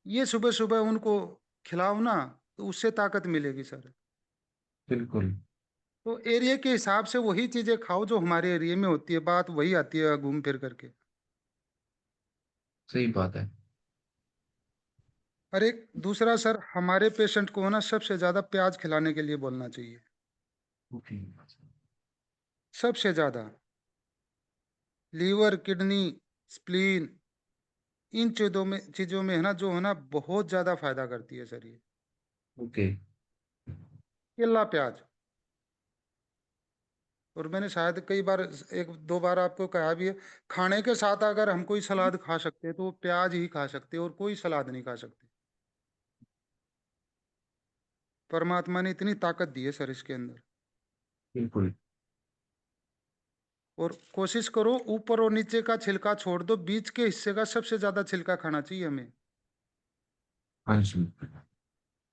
ये सुबह सुबह उनको खिलाओ ना, तो उससे ताकत मिलेगी सर। बिल्कुल। तो एरिया के हिसाब से वही चीजें खाओ जो हमारे एरिया में होती है, बात वही आती है घूम फिर करके। सही बात है। और एक दूसरा सर, हमारे पेशेंट को ना सबसे ज्यादा प्याज खिलाने के लिए बोलना चाहिए, ओके। सबसे ज्यादा। लीवर, किडनी, स्प्लीन, इन चीजों में है ना, जो है ना बहुत ज्यादा फायदा करती है सर ये, ओके। केला प्याज। और मैंने शायद कई बार, 1-2 बार आपको कहा भी है, खाने के साथ अगर हम कोई सलाद खा सकते हैं तो वो प्याज ही खा सकते हैं, और कोई सलाद नहीं खा सकते। परमात्मा ने इतनी ताकत दी है सर इसके अंदर। बिल्कुल। और कोशिश करो ऊपर और नीचे का छिलका छोड़ दो, बीच के हिस्से का सबसे ज्यादा छिलका खाना चाहिए हमें। हाँ जी।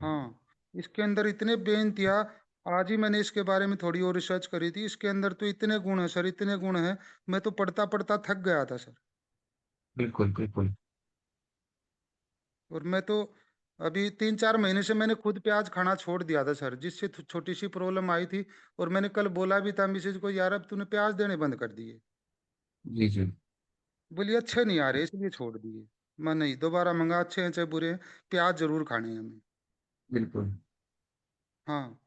हाँ। इसके अंदर इतने बेइंतहा, आज ही मैंने इसके बारे में थोड़ी और रिसर्च करी थी, इसके अंदर तो इतने गुण है सर, इतने गुण है, मैं तो पढ़ता पढ़ता थक गया था सर। बिल्कुल। बिल्कुल। और मैं तो अभी 3-4 महीने से मैंने खुद प्याज खाना छोड़ दिया था सर, जिससे छोटी सी प्रॉब्लम आई थी। और मैंने कल बोला भी था मिसेज को, यार अब तूने प्याज देने बंद कर दिए। जी। जी। बोली अच्छे नहीं आ रहे इसलिए छोड़ दिए। मैं नहीं, दोबारा मंगा, अच्छे हैं चाहे बुरे हैं, प्याज जरूर खाने हैं हमें। बिल्कुल। हाँ।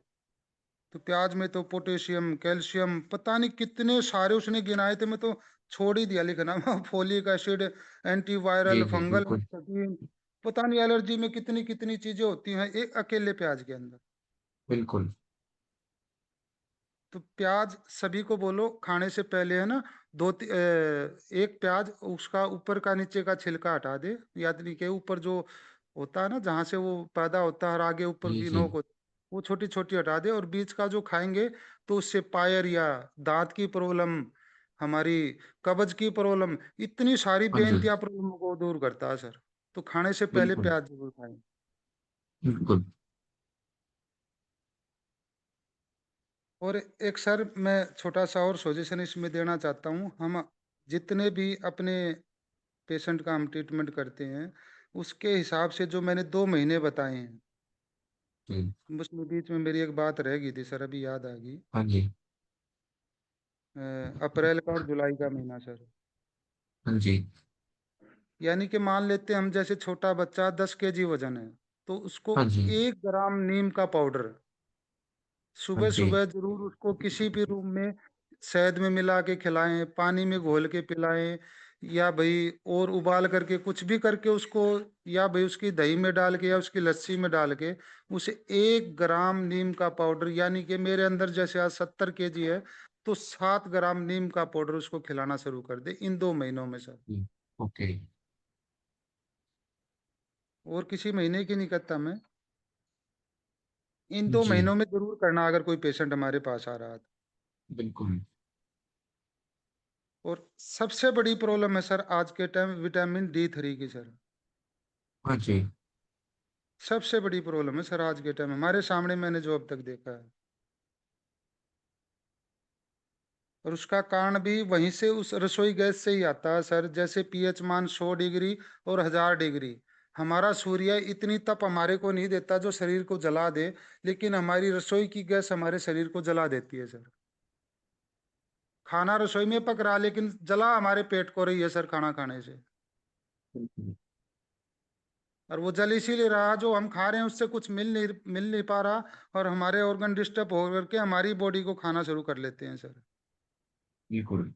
तो प्याज में तो पोटेशियम, कैल्शियम, पता नहीं कितने सारे उसने गिनाए थे, मैं तो छोड़ ही दिया लिखना। फोलिक एसिड, जी। एंटीवायरल, जी। फंगल, बिल्कुल। पता नहीं एलर्जी में कितनी कितनी चीजें होती हैं एक अकेले प्याज के अंदर। बिल्कुल। तो प्याज सभी को बोलो खाने से पहले, है ना, एक प्याज उसका ऊपर का नीचे का छिलका हटा दे, याद नहीं के ऊपर जो होता है ना जहाँ से वो पैदा होता है, और आगे ऊपर जी। की जी। नोक होती है, वो छोटी छोटी हटा दे, और बीच का जो खाएंगे तो उससे पायर या दांत की प्रॉब्लम, हमारी कब्ज की प्रॉब्लम, इतनी सारी हाँ जी। बेनतिया प्रॉब्लम को दूर करता है सर। तो खाने से पहले बिल्कुल। प्याज जरूर खाएं। बिल्कुल। और एक सर मैं छोटा सा और सजेशन इसमें देना चाहता हूँ। हम जितने भी अपने पेशेंट का हम ट्रीटमेंट करते हैं, उसके हिसाब से जो मैंने 2 महीने बताए हैं, जी। उसमें बीच में मेरी एक बात रह गई थी सर, अभी याद आ गई। हाँ जी। अप्रैल का और जुलाई का महीना सर। हाँ जी। यानी कि मान लेते हैं हम, जैसे छोटा बच्चा 10 kg वजन है, तो उसको हाँ जी। 1 ग्राम नीम का पाउडर हाँ सुबह जी। सुबह जरूर उसको किसी भी रूम में शहद में मिला के खिलाएं, पानी में घोल के पिलाएं, या भाई और उबाल करके कुछ भी करके उसको, या भाई उसकी दही में डाल के या उसकी लस्सी में डाल के उसे 1 ग्राम नीम का पाउडर, यानी कि मेरे अंदर जैसे आज 70 kg है, तो 7 ग्राम नीम का पाउडर उसको खिलाना शुरू कर दे इन 2 महीनों में सर। जी। ओके। और किसी महीने की नहीं करता मैं, इन दो जी। महीनों में जरूर करना अगर कोई पेशेंट हमारे पास आ रहा है। बिल्कुल। और सबसे बड़ी प्रॉब्लम है सर आज के टाइम विटामिन D3 की सर। हाँ जी। सबसे बड़ी प्रॉब्लम है सर आज के टाइम हमारे सामने, मैंने जो अब तक देखा है। और उसका कारण भी वहीं से, उस रसोई गैस से ही आता है सर। जैसे पीएच मान 100 डिग्री और 1000 डिग्री, हमारा सूर्य इतनी तप हमारे को नहीं देता जो शरीर को जला दे, लेकिन हमारी रसोई की गैस हमारे शरीर को जला देती है सर। खाना रसोई में पक रहा, लेकिन जला हमारे पेट को रही है सर खाना खाने से। बिल्कुल। और वो जल इसीलिए रहा, जो हम खा रहे हैं उससे कुछ मिल नहीं पा रहा, और हमारे ऑर्गन डिस्टर्ब हो करके हमारी बॉडी को खाना शुरू कर लेते हैं सर। बिल्कुल।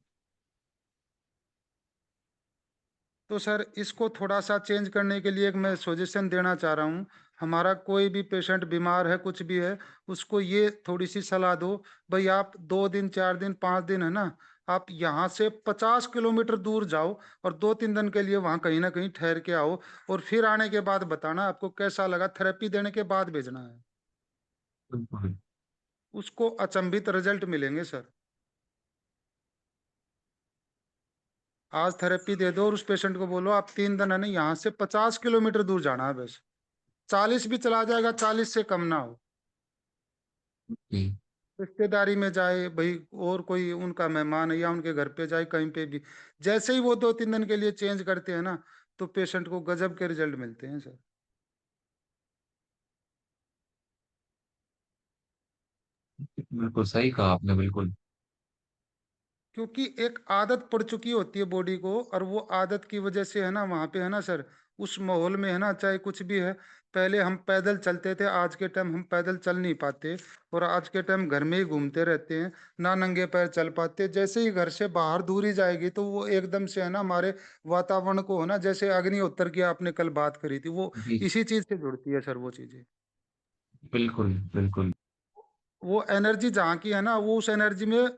तो सर इसको थोड़ा सा चेंज करने के लिए एक मैं सजेशन देना चाह रहा हूँ। हमारा कोई भी पेशेंट बीमार है, कुछ भी है, उसको ये थोड़ी सी सलाह दो, भाई आप 2 दिन 4 दिन 5 दिन है ना, आप यहाँ से 50 किलोमीटर दूर जाओ, और 2-3 दिन के लिए वहाँ कहीं ना कहीं ठहर के आओ, और फिर आने के बाद बताना आपको कैसा लगा, थेरेपी देने के बाद भेजना है। बिल्कुल। उसको अचंभित रिजल्ट मिलेंगे सर। आज थेरेपी दे दो और उस पेशेंट को बोलो आप 3 दिन है ना, यहाँ से 50 किलोमीटर दूर जाना है बस। 40 भी चला जाएगा, 40 से कम ना हो। जी। रिश्तेदारी में जाए भाई, और कोई उनका मेहमान है या उनके घर पे जाए, कहीं पे भी, जैसे ही वो 2-3 दिन के लिए चेंज करते हैं ना, तो पेशेंट को गजब के रिजल्ट मिलते हैं सर। बिल्कुल सही कहा आपने। बिल्कुल। क्योंकि एक आदत पड़ चुकी होती है बॉडी को, और वो आदत की वजह से है ना, वहां पे है ना सर, उस माहौल में है ना, चाहे कुछ भी है। पहले हम पैदल चलते थे, आज के टाइम हम पैदल चल नहीं पाते, और आज के टाइम घर में ही घूमते रहते हैं, ना नंगे पैर चल पाते। जैसे ही घर से बाहर दूरी जाएगी, तो वो एकदम से है ना हमारे वातावरण को है ना, जैसे अग्निहोत्र की आपने कल बात करी थी, वो जी। इसी चीज से जुड़ती है सर वो चीजें। बिल्कुल। बिल्कुल। वो एनर्जी जहाँ की है ना, वो उस एनर्जी में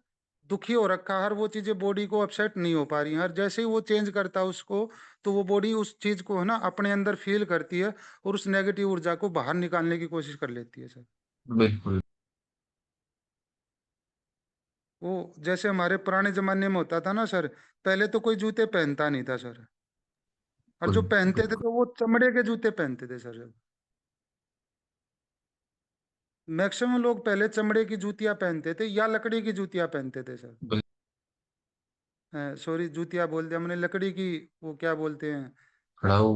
दुखी हो रखा है, हर वो चीजें बॉडी को अपसेट नहीं हो पा रही हैं। हर जैसे ही वो चेंज करता है उसको, तो वो बॉडी उस चीज को है ना अपने अंदर फील करती है, और उस नेगेटिव ऊर्जा को बाहर निकालने की कोशिश कर लेती है सर। बिल्कुल। वो जैसे हमारे पुराने जमाने में होता था ना सर, पहले तो कोई जूते पहनता नहीं था सर, और जो पहनते थे बिल्कुल। तो वो चमड़े के जूते पहनते थे सर। मैक्सिमम लोग पहले चमड़े की जूतियां पहनते थे या लकड़ी की जूतियां पहनते थे सर। बिल्कुल। सॉरी, जूतियां बोल दिया हमने, लकड़ी की, वो क्या बोलते हैं, खड़ा हो।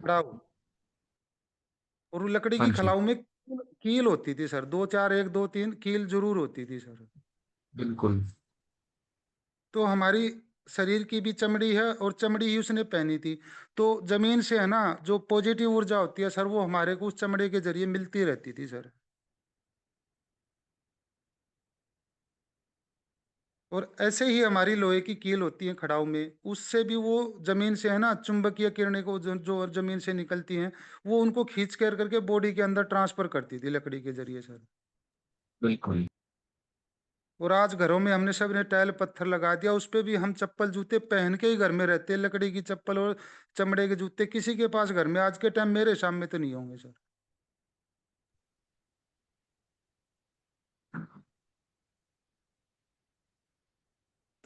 खड़ाऊ। और वो लकड़ी हाँ की जी। खलाऊ में कील होती थी सर, दो चार, 1 2 3 कील जरूर होती थी सर। बिल्कुल। तो हमारी शरीर की भी चमड़ी है, और चमड़ी ही उसने पहनी थी। तो जमीन से है ना जो पॉजिटिव ऊर्जा होती है सर, वो हमारे को उस चमड़े के जरिए मिलती रहती थी सर। और ऐसे ही हमारी लोहे की कील होती है खड़ाऊ में, उससे भी वो जमीन से है ना चुंबकीय किरणें को जो जमीन से निकलती हैं, वो उनको खींच कर करके बॉडी के अंदर ट्रांसफर करती थी लकड़ी के जरिए सर। बिल्कुल। और आज घरों में हमने सब ने टाइल पत्थर लगा दिया, उस पे भी हम चप्पल जूते पहन के ही घर में रहते हैं, लकड़ी की चप्पल और चमड़े के जूते किसी के पास घर में आज के टाइम मेरे सामने तो नहीं होंगे सर।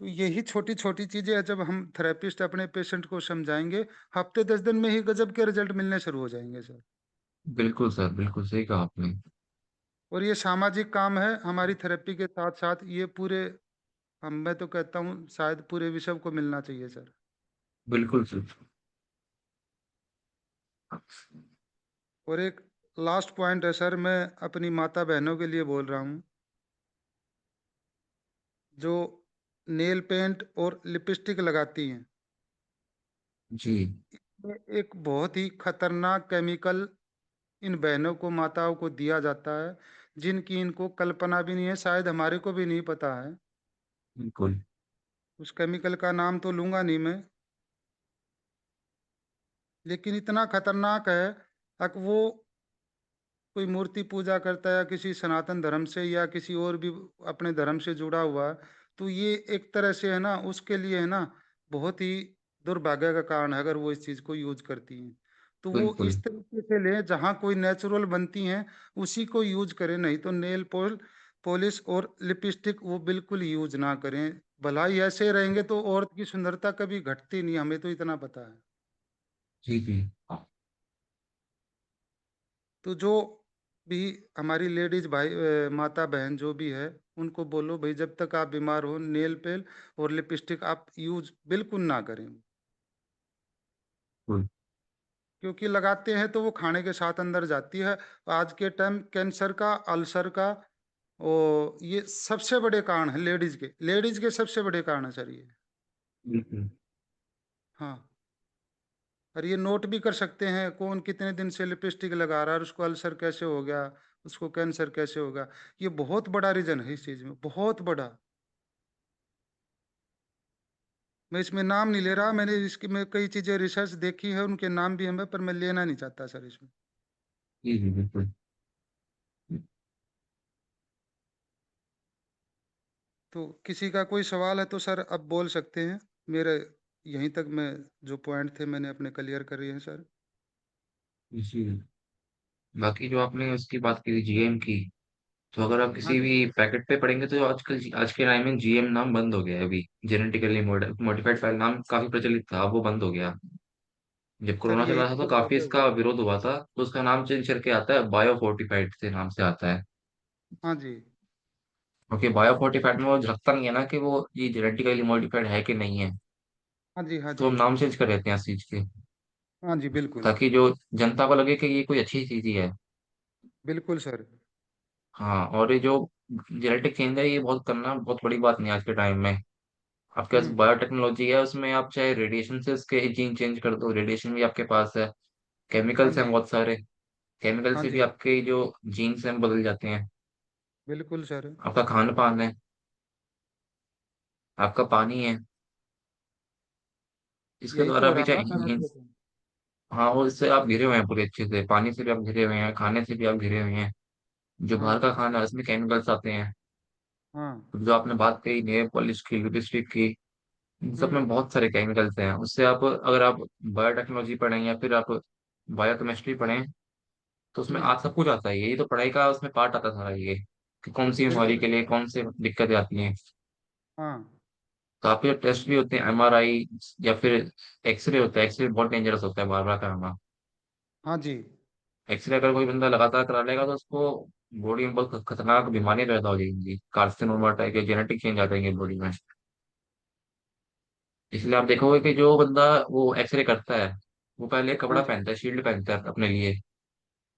तो यही छोटी छोटी चीजें हैं, जब हम थेरेपिस्ट अपने पेशेंट को समझाएंगे, हफ्ते 10 दिन में ही गजब के रिजल्ट मिलने शुरू हो जाएंगे सर। बिल्कुल सर, बिल्कुल सही कहा आपने। और ये सामाजिक काम है हमारी थेरेपी के साथ साथ, ये पूरे, हम मैं तो कहता हूँ शायद पूरे विश्व को मिलना चाहिए सर। बिल्कुल सर। और एक लास्ट पॉइंट है सर, मैं अपनी माता बहनों के लिए बोल रहा हूँ, जो नेल पेंट और लिपस्टिक लगाती हैं, जी। ये एक बहुत ही खतरनाक केमिकल इन बहनों को, माताओं को दिया जाता है, जिनकी इनको कल्पना भी नहीं है, शायद हमारे को भी नहीं पता है। बिल्कुल। उस केमिकल का नाम तो लूंगा नहीं मैं, लेकिन इतना खतरनाक है। अगर वो कोई मूर्ति पूजा करता है या किसी सनातन धर्म से या किसी और भी अपने धर्म से जुड़ा हुआ है, तो ये एक तरह से है ना, उसके लिए है ना, बहुत ही दुर्भाग्य का कारण है अगर वो इस चीज को यूज करती हैं। तो वो बिल्कुल। इस तरीके से लें जहाँ कोई नेचुरल बनती हैं, उसी को यूज करें, नहीं तो नेल पॉलिश और लिपस्टिक वो बिल्कुल यूज ना करें। भलाई ऐसे रहेंगे तो औरत की सुंदरता कभी घटती नहीं, हमें तो इतना पता है। जी जी। तो जो भी हमारी लेडीज भाई, माता बहन जो भी है, उनको बोलो भाई जब तक आप बीमार हो नेल पेल और लिपस्टिक आप यूज बिल्कुल ना करें। बिल्कुल। क्योंकि लगाते हैं तो वो खाने के साथ अंदर जाती है। आज के टाइम कैंसर का, अल्सर का, और ये सबसे बड़े कारण है, लेडीज के सबसे बड़े कारण है सर ये। बिल्कुल। हाँ। और ये नोट भी कर सकते हैं कौन कितने दिन से लिपस्टिक लगा रहा है और उसको अल्सर कैसे हो गया, उसको कैंसर कैसे होगा। ये बहुत बड़ा रीजन है इस चीज में, बहुत बड़ा। मैं इसमें नाम नहीं ले रहा, मैंने इसकी में कई चीजें रिसर्च देखी है, उनके नाम भी हमें, पर मैं लेना नहीं चाहता सर इसमें। जी जी बिल्कुल। तो किसी का कोई सवाल है तो सर अब बोल सकते हैं। मेरे यहीं तक मैं, जो पॉइंट थे मैंने अपने क्लियर कर रहे हैं सर। जी। बाकी जो आपने उसकी बात की जीएम की, तो अगर आप हाँ किसी जी। भी पैकेट पे पढ़ेंगे तो आजकल आज के टाइम में जीएम नाम बंद हो गया है अभी। जेनेटिकली मॉडिफाइड फाइल नाम काफी प्रचलित था, अब वो बंद हो गया। जब सर कोरोना यही चला था तो काफी दुर्भाग्य इसका हुआ। विरोध हुआ था, तो उसका नाम चेंज करके आता है बायो फोर्टिफाइड से नाम से आता है। हाँ जी। क्योंकि बायो फोर्टिफाइड में वो झलकता नहीं है ना कि वो ये जेनेटिकली मॉडिफाइड है कि नहीं है। हाँ जी। हाँ तो जी। हम नाम चेंज कर देते हैं इस चीज के, हाँ जी बिल्कुल। ताकि जो जनता को लगे कि ये कोई अच्छी चीज ही है। बिल्कुल सर। हाँ, और ये जो जेनेटिक चेंज है ये बहुत करना बहुत बड़ी बात नहीं है आज के टाइम में। आपके पास हम्म। बायोटेक्नोलॉजी है, उसमें आप चाहे रेडिएशन से उसके जीन चेंज कर दो, रेडिएशन भी आपके पास है। हाँ केमिकल्स हैं जी। बहुत सारे, केमिकल हाँ से भी जी। आपके जो जीन्स हैं बदल जाते हैं। बिल्कुल सर। आपका खान पान है, आपका पानी है, इसके यही तो द्वारा हो भी रहा ना सर चाहे। आज के टाइम। हाँ, वो इससे आप घिरे हुए हैं पूरे अच्छे से, पानी से भी आप घिरे हुए हैं, खाने से भी आप घिरे हुए हैं। जो बाहर हाँ। का खाना है उसमें केमिकल्स आते हैं। हाँ। जो आपने बात कही नेल पॉलिश की, लिपस्टिक की, इन सब में हम्म। बहुत सारे केमिकल्स हैं। उससे आप अगर आप बायोटेक्नोलॉजी पढ़ें या फिर आप बायोकेमिस्ट्री पढ़ें, तो उसमें हम्म। आज सब कुछ आता है। यही तो पढ़ाई का उसमें पार्ट आता था ये, कि कौन सी बीमारी बिल्कुल के सर। लिए कौन से दिक्कतें आती हैं। हाँ। तो आपके टेस्ट भी होते हैं, एमआरआई या फिर एक्सरे होता है। एक्सरे बहुत डेंजरस होता है बार बार कराना। हाँ जी। एक्सरे अगर कोई बंदा लगातार करा लेगा तो उसको बॉडी में बहुत खतरनाक बीमारियां पैदा हो जाएंगी, कार्सिनोमा टाइप के जेनेटिक चेंज आ जाएंगे बॉडी में। इसलिए आप देखोगे कि जो बंदा वो एक्सरे करता है, वो पहले हाँ कपड़ा जी। पहनता है, शील्ड पहनता है अपने लिए।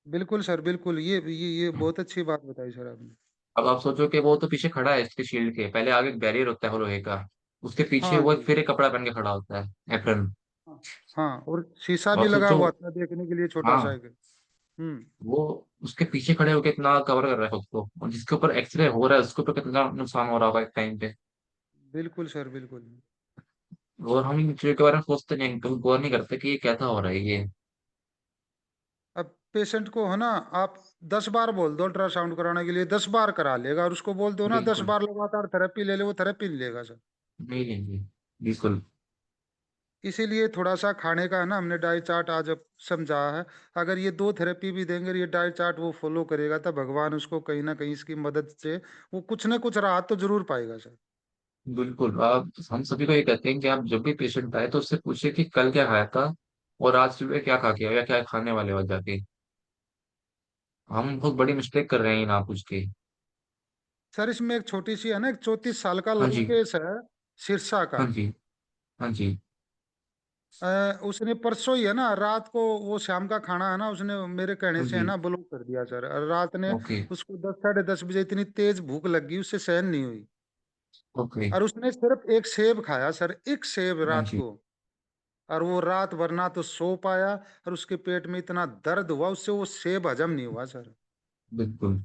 बिल्कुल सर बिल्कुल, ये बहुत अच्छी बात बताई सर आपने। अब आप सोचो कि वो तो पीछे खड़ा है इसके शील्ड के, पहले आगे बैरियर होता है वो लोहे का, उसके पीछे हाँ वो जी। फिर एक कपड़ा पहन के खड़ा होता है एप्रन। हाँ। हाँ, और शीशा भी और लगा सोचो, हुआ था देखने के लिए, छोटा सा हाँ, एक। हम्म। वो उसके पीछे खड़े होकर इतना कवर कर रहा है खुद को, और जिसके ऊपर एक्सरे हो रहा है उसके ऊपर कितना नुकसान हो रहा होगा एक टाइम पे। बिल्कुल सर बिल्कुल। और हम इन चीजों के बारे में सोचते नहीं, कभी गौर नहीं करते कि ये कैसा हो रहा है ये। अब पेशेंट को है ना, आप 10 बार बोल दो अल्ट्रासाउंड कराने के लिए, 10 बार करा लेगा, और उसको बोल दो ना दस बिल्कुल। बार लगातार थेरेपी ले ले, वो थेरेपी नहीं लेगा सर। नहीं लेंगे। बिल्कुल। इसीलिए थोड़ा सा खाने का है ना, हमने डाइट चार्ट आज अब समझा है। अगर ये 2 थेरेपी भी देंगे और ये डाइट चार्ट वो फॉलो करेगा, तो भगवान उसको कहीं ना कहीं इसकी मदद से वो कुछ ना कुछ राहत तो जरूर पाएगा सर। बिल्कुल। आप हम सभी को ये कहते हैं कि आप जब भी पेशेंट आए तो उससे पूछिए कि कल क्या खाया था और आज सुबह क्या खा के आए या क्या खाने वाले हो जाके। हम बहुत बड़ी मिस्टेक कर रहे हैं ये ना पूछ के। सर इसमें एक छोटी सी है ना, एक 34 साल का हाँ जी। लंकेश है, सिरसा का। हाँ जी। हाँ जी। उसने परसों ही है ना रात को, वो शाम का खाना है ना, उसने मेरे कहने हाँ से है जी। ना ब्लॉक कर दिया सर। और रात ने ओके। उसको 10 साढ़े 10 बजे इतनी तेज भूख लगी, उससे सहन नहीं हुई। ओके। और उसने सिर्फ एक सेब खाया सर, एक सेब हाँ रात जी। को। और वो रात भर ना तो सो पाया, और उसके पेट में इतना दर्द हुआ, उससे वो सेब हजम नहीं हुआ सर। बिल्कुल।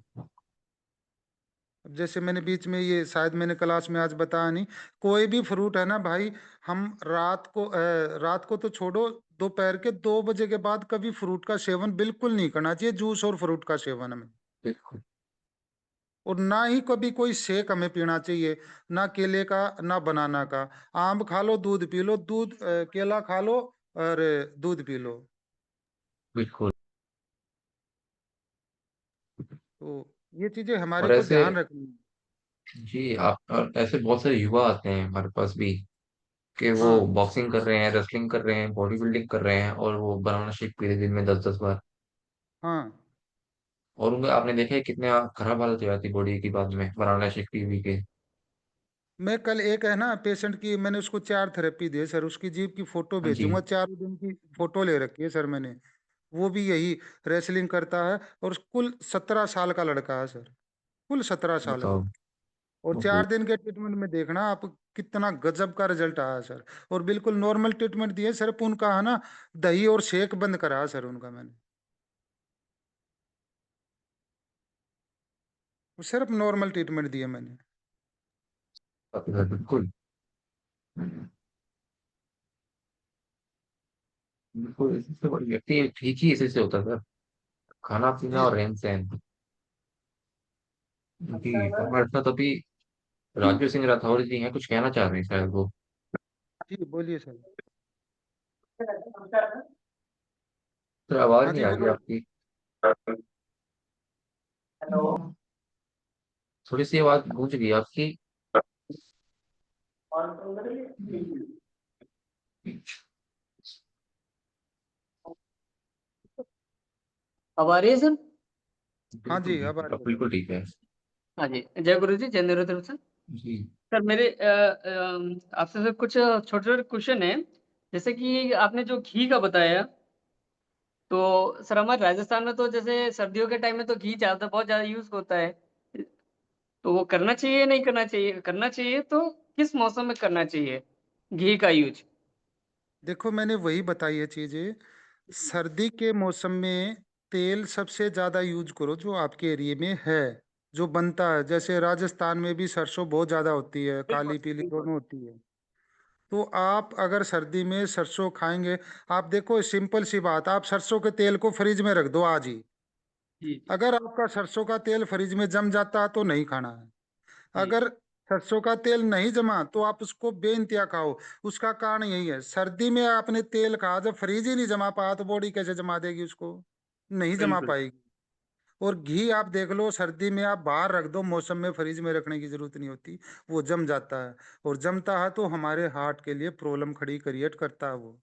अब जैसे मैंने बीच में, ये शायद मैंने क्लास में आज बताया नहीं, कोई भी फ्रूट है ना भाई, हम रात को तो छोड़ो, दोपहर के 2 बजे के बाद कभी फ्रूट का सेवन बिल्कुल नहीं करना चाहिए, जूस और फ्रूट का सेवन हमें। बिल्कुल। और ना ही कभी कोई शेक हमें पीना चाहिए, ना केले का ना बनाना का। आम खा लो, दूध पी लो, केला खा लो और दूध पी लो। बिल्कुल। तो ये चीजें हमारे और को ऐसे ध्यान रखनी है। जी आप और ऐसे बहुत सारे युवा आते हैं हमारे पास भी कि वो हाँ बॉक्सिंग कर रहे हैं, रेसलिंग कर रहे हैं, बॉडी बिल्डिंग कर रहे हैं और वो बनाना शेक पी रहे हैं दिन में 10-10 बार। हाँ। और उनका आपने देखा है कितने खराब हालत हो जाती है बॉडी की बाद में बनाना शेक पी पी के। मैं कल एक है ना पेशेंट की, मैंने उसको 4 थेरेपी दी सर, उसकी जीप की फोटो हाँ जी। भेजूंगा, 4 दिन की फोटो ले रखी है सर मैंने। वो भी यही रेसलिंग करता है, और कुल 17 साल का लड़का है सर, कुल 17 साल बताओ। का। और ओहो। 4 दिन के ट्रीटमेंट में देखना आप कितना गजब का रिजल्ट आया सर। और बिल्कुल नॉर्मल ट्रीटमेंट दिए सर, उनका है ना दही और शेक बंद करा सर उनका मैंने। सिर्फ नॉर्मल ट्रीटमेंट दिए मैंने। बिल्कुल। बिल्कुल इसी से व्यक्ति ठीक ही इसी से होता था। खाना पीना जी और रहन सहन। जी हमारे साथ अभी राजू सिंह राठौर जी हैं, कुछ कहना चाह रहे हैं शायद वो। जी बोलिए सर। सर आवाज हाँ नहीं जी आ रही बोलिए। आपकी। थोड़ी सी आवाज गूंज गई आपकी। अब आ रही है सर? हाँ बिल्कुल जी अब आ बिल्कुल रही अब है सर। बिल्कुल ठीक है। हाँ जी, जय गुरु जी, जय निरंतर सर। जी। सर मेरे आपसे सर कुछ छोटे छोटे क्वेश्चन है। जैसे कि आपने जो घी का बताया, तो सर हमारे राजस्थान में तो जैसे सर्दियों के टाइम में तो घी ज्यादा, बहुत ज्यादा यूज होता है। तो वो करना चाहिए नहीं करना चाहिए? करना चाहिए तो किस मौसम में करना चाहिए घी का यूज? देखो मैंने वही बताई है चीजें। सर्दी के मौसम में तेल सबसे ज्यादा यूज करो जो आपके एरिया में है, जो बनता है। जैसे राजस्थान में भी सरसों बहुत ज्यादा होती है, बिल्कुल काली पीली बिल्कुल। दोनों होती है। तो आप अगर सर्दी में सरसों खाएंगे, आप देखो सिंपल सी बात, आप सरसों के तेल को फ्रिज में रख दो आज ही। जी जी अगर आपका सरसों का तेल फ्रिज में जम जाता है तो नहीं खाना है। जी। अगर सरसों का तेल नहीं जमा तो आप उसको बेइंतिया खाओ। उसका कारण यही है, सर्दी में आपने तेल खाया, जब फ्रिज ही नहीं जमा पाया तो बॉडी कैसे जमा देगी उसको? नहीं जमा बिल्कुल। पाएगी। और घी आप देख लो, सर्दी में आप बाहर रख दो मौसम में, फ्रिज में रखने की जरूरत नहीं होती, वो जम जाता है। और जमता है तो हमारे हार्ट के लिए प्रॉब्लम खड़ी क्रिएट करता है वो।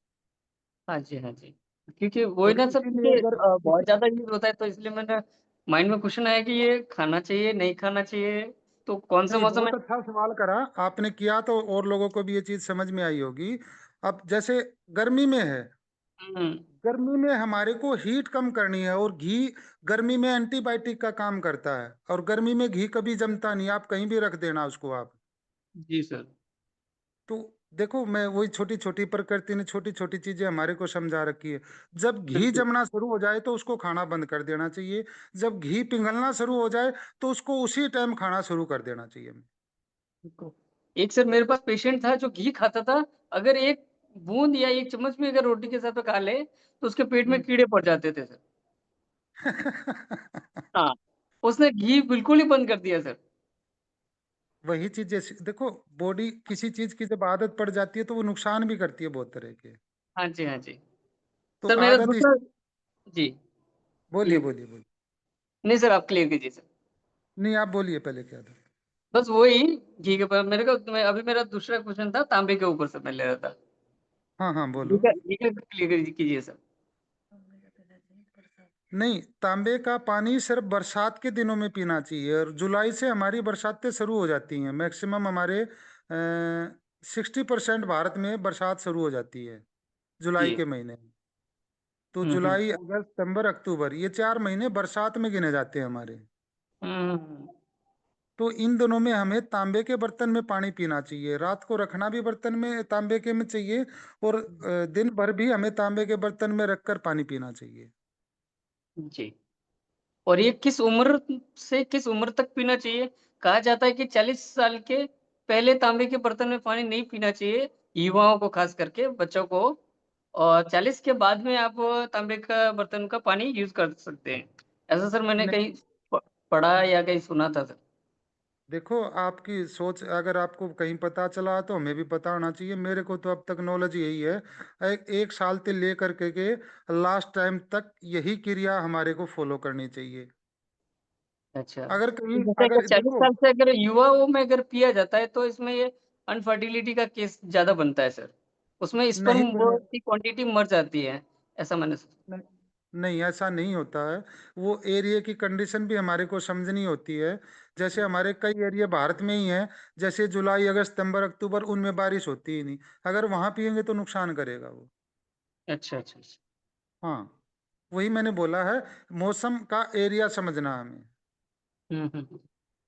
हाँ जी हाँ जी। क्योंकि वही और ना सर, इसीलिए क्योंकि अगर बहुत ज्यादा यूज होता है, तो इसलिए मैंने माइंड में क्वेश्चन आया कि ये खाना चाहिए नहीं खाना चाहिए, तो कौन सा नहीं, मौसम है? बहुत अच्छा सवाल करा आपने किया, तो और लोगों को भी ये चीज समझ में आई होगी। अब जैसे गर्मी में है, हम्म। गर्मी में हमारे को हीट कम करनी है, और घी गर्मी में एंटीबायोटिक का काम करता है, और गर्मी में घी कभी जमता नहीं, आप कहीं भी रख देना उसको आप। जी सर। तो देखो, मैं वही छोटी छोटी प्रकृति ने छोटी छोटी चीजें हमारे को समझा रखी है। जब घी बिल्कुल जमना शुरू हो जाए तो उसको खाना बंद कर देना चाहिए। जब घी पिघलना शुरू हो जाए तो उसको उसी टाइम खाना शुरू कर देना चाहिए। बिल्कुल। एक सर मेरे पास पेशेंट था जो घी खाता था, अगर एक बूंद या एक चम्मच भी अगर रोटी के साथ में खा ले तो उसके पेट में हम्म। कीड़े पड़ जाते थे सर। हाँ, उसने घी बिल्कुल ही बंद कर दिया सर। वही चीज, जैसे देखो, बॉडी किसी चीज की जब आदत पड़ जाती है तो वो नुकसान भी करती है बहुत तरह के। हाँ जी हाँ जी। तो सर मेरा आदत इस, दूसरा। जी। बोलिए प्लीज। बोलिए बोलिए। नहीं सर, आप क्लियर कीजिए सर। नहीं, आप बोलिए पहले क्या था। बस वही घी के ऊपर मेरे को अभी मेरा दूसरा क्वेश्चन था तांबे के ऊपर से मैं ले रहा था। हाँ हाँ घी बोलो। का घी का क्लियर कीजिए सर। नहीं, तांबे का पानी सिर्फ बरसात के दिनों में पीना चाहिए, और जुलाई से हमारी बरसातें शुरू हो जाती हैं। मैक्सिमम हमारे 60% भारत में बरसात शुरू हो जाती है जुलाई जी। के महीने में। तो हम्म। जुलाई, अगस्त, सितंबर, अक्टूबर, ये 4 महीने बरसात में गिने जाते हैं हमारे। हम्म। तो इन दिनों में हमें तांबे के बर्तन में पानी पीना चाहिए। रात को रखना भी बर्तन में तांबे के में चाहिए, और दिन भर भी हमें तांबे के बर्तन में रखकर पानी पीना चाहिए। जी। और ये किस उम्र से किस उम्र तक पीना चाहिए? कहा जाता है कि 40 साल के पहले तांबे के बर्तन में पानी नहीं पीना चाहिए, युवाओं को खास करके, बच्चों को। और 40 के बाद में आप तांबे का बर्तन का पानी यूज़ कर सकते हैं। ऐसा सर मैंने कहीं नहीं, प पढ़ा या कहीं सुना था सर। देखो आपकी सोच, अगर आपको कहीं पता चला तो हमें भी पता होना चाहिए। मेरे को तो अब तक नॉलेज यही है, एक साल से लेकर के लास्ट टाइम तक यही क्रिया हमारे को फॉलो करनी चाहिए। अच्छा। अगर तो कहीं, जैसे अगर अगर 40 देखो, साल से अगर युवाओं में अगर पिया जाता है तो इसमें ये अनफर्टिलिटी का केस ज़्यादा बनता है सर। उसमें नहीं स्पर्म वो बने, की क्वांटिटी मर जाती है, ऐसा मैंने नहीं, नहीं ऐसा नहीं होता है। वो एरिया की कंडीशन भी हमारे को समझनी होती है। जैसे हमारे कई एरिया भारत में ही है, जैसे जुलाई, अगस्त, सितंबर, अक्टूबर, उनमें बारिश होती ही नहीं। अगर वहां पियेंगे तो नुकसान करेगा वो। अच्छा, अच्छा, अच्छा। हाँ, वही मैंने बोला है, मौसम का एरिया समझना हमें। हुँ, हुँ, हुँ।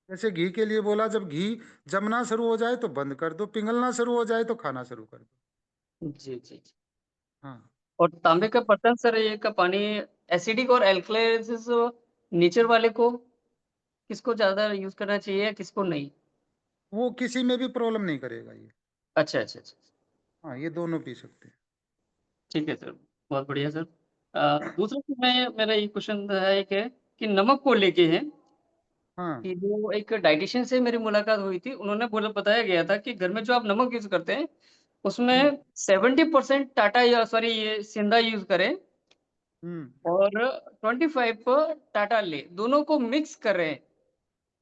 जैसे घी के लिए बोला, जब घी जमना शुरू हो जाए तो बंद कर दो, पिघलना शुरू हो जाए तो खाना शुरू कर दो। जी, जी, जी। हाँ, और तांबे का बर्तन सर ये का पानी एसिडिक और एल्कलाइज़ नेचर वाले को किसको ज़्यादा यूज़ करना चाहिए या किसको नहीं? वो किसी में भी प्रॉब्लम नहीं करेगा ये। अच्छा, अच्छा, अच्छा। हाँ, ये दोनों पी सकते हैं। ठीक है सर, बहुत बढ़िया सर। दूसरा तो मैं मेरा ये क्वेश्चन है एक है कि नमक को लेके है हाँ। कि जो एक डायटीशियन से मेरी मुलाकात हुई थी, उन्होंने बताया गया था कि घर में जो आप नमक यूज़ करते हैं, हम्म। उसमें 70% टाटा या सॉरी ये सेंधा यूज़ करें हम्म। और 25 टाटा ले, दोनों को मिक्स करें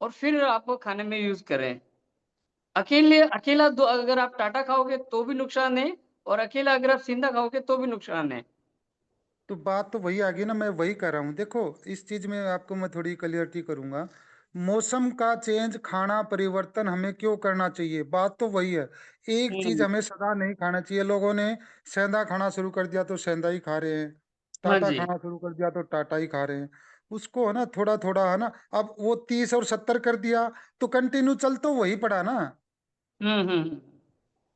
और फिर आप खाने में यूज़ करें। अकेला दो अगर आप टाटा खाओगे तो भी नुकसान है और अकेला अगर आप सेंधा खाओगे तो भी नुकसान है। तो बात तो वही आ गई ना, मैं वही कर रहा हूँ। देखो, इस चीज में आपको मैं थोड़ी क्लियरिटी करूंगा। मौसम का चेंज, खाना परिवर्तन हमें क्यों करना चाहिए, बात तो वही है। एक चीज हुँ। हमें सदा नहीं खाना चाहिए। लोगों ने सेंधा खाना शुरू कर दिया तो सेंधा ही खा रहे हैं, हाँ टाटा जी। खाना शुरू कर दिया तो टाटा ही खा रहे हैं। उसको है ना, थोड़ा थोड़ा है ना। अब वो 30 और 70 कर दिया तो कंटिन्यू चल तो वही पड़ा ना। हुँ, हुँ, हुँ।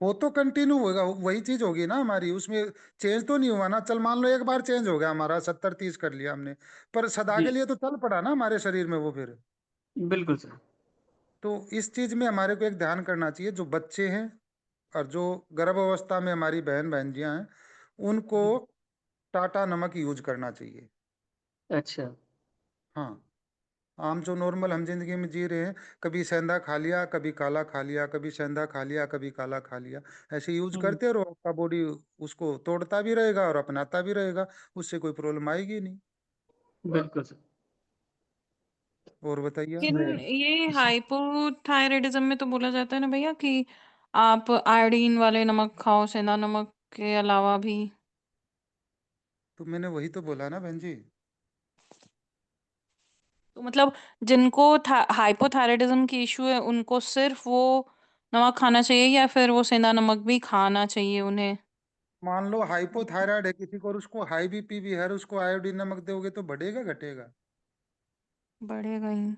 वो तो कंटिन्यू होगा, वही चीज होगी ना हमारी, उसमें चेंज तो नहीं हुआ ना। चल मान लो एक बार चेंज हो गया हमारा, 70-30 कर लिया हमने, पर सदा के जी, लिए तो चल पड़ा ना हमारे शरीर में वो फिर। बिल्कुल सर। तो इस चीज में हमारे को एक ध्यान करना चाहिए, जो बच्चे हैं और जो गर्भ अवस्था में हमारी बहन बहनजियां हैं, उनको हुँ। टाटा नमक यूज करना चाहिए। अच्छा। हाँ, आम जो नॉर्मल हम जिंदगी में जी रहे हैं, कभी सेंधा खा लिया, कभी काला खा लिया, कभी सेंधा खा लिया, कभी काला खा लिया, ऐसे यूज हुँ, करते रहो, आपका बॉडी उसको तोड़ता भी रहेगा और अपनाता भी रहेगा। उससे कोई प्रॉब्लम आएगी नहीं। बिल्कुल सर। और बताइए आप। लेकिन इसमें ये इस हाइपोथायराइडिज्म में तो बोला जाता है ना भैया कि आप आयोडीन वाले नमक खाओ सेंधा नमक के अलावा भी। तो मैंने वही तो बोला ना बहन जी। तो मतलब जिनको हाइपोथायराइडिज्म की इशू है उनको सिर्फ वो नमक खाना चाहिए या फिर वो सेंधा नमक भी खाना चाहिए उन्हें? मान लो हाइपोथायराइड है किसी को और उसको हाई बीपी भी है, और उसको आयोडीन नमक दोगे तो बढ़ेगा घटेगा? बढ़ेगा ही।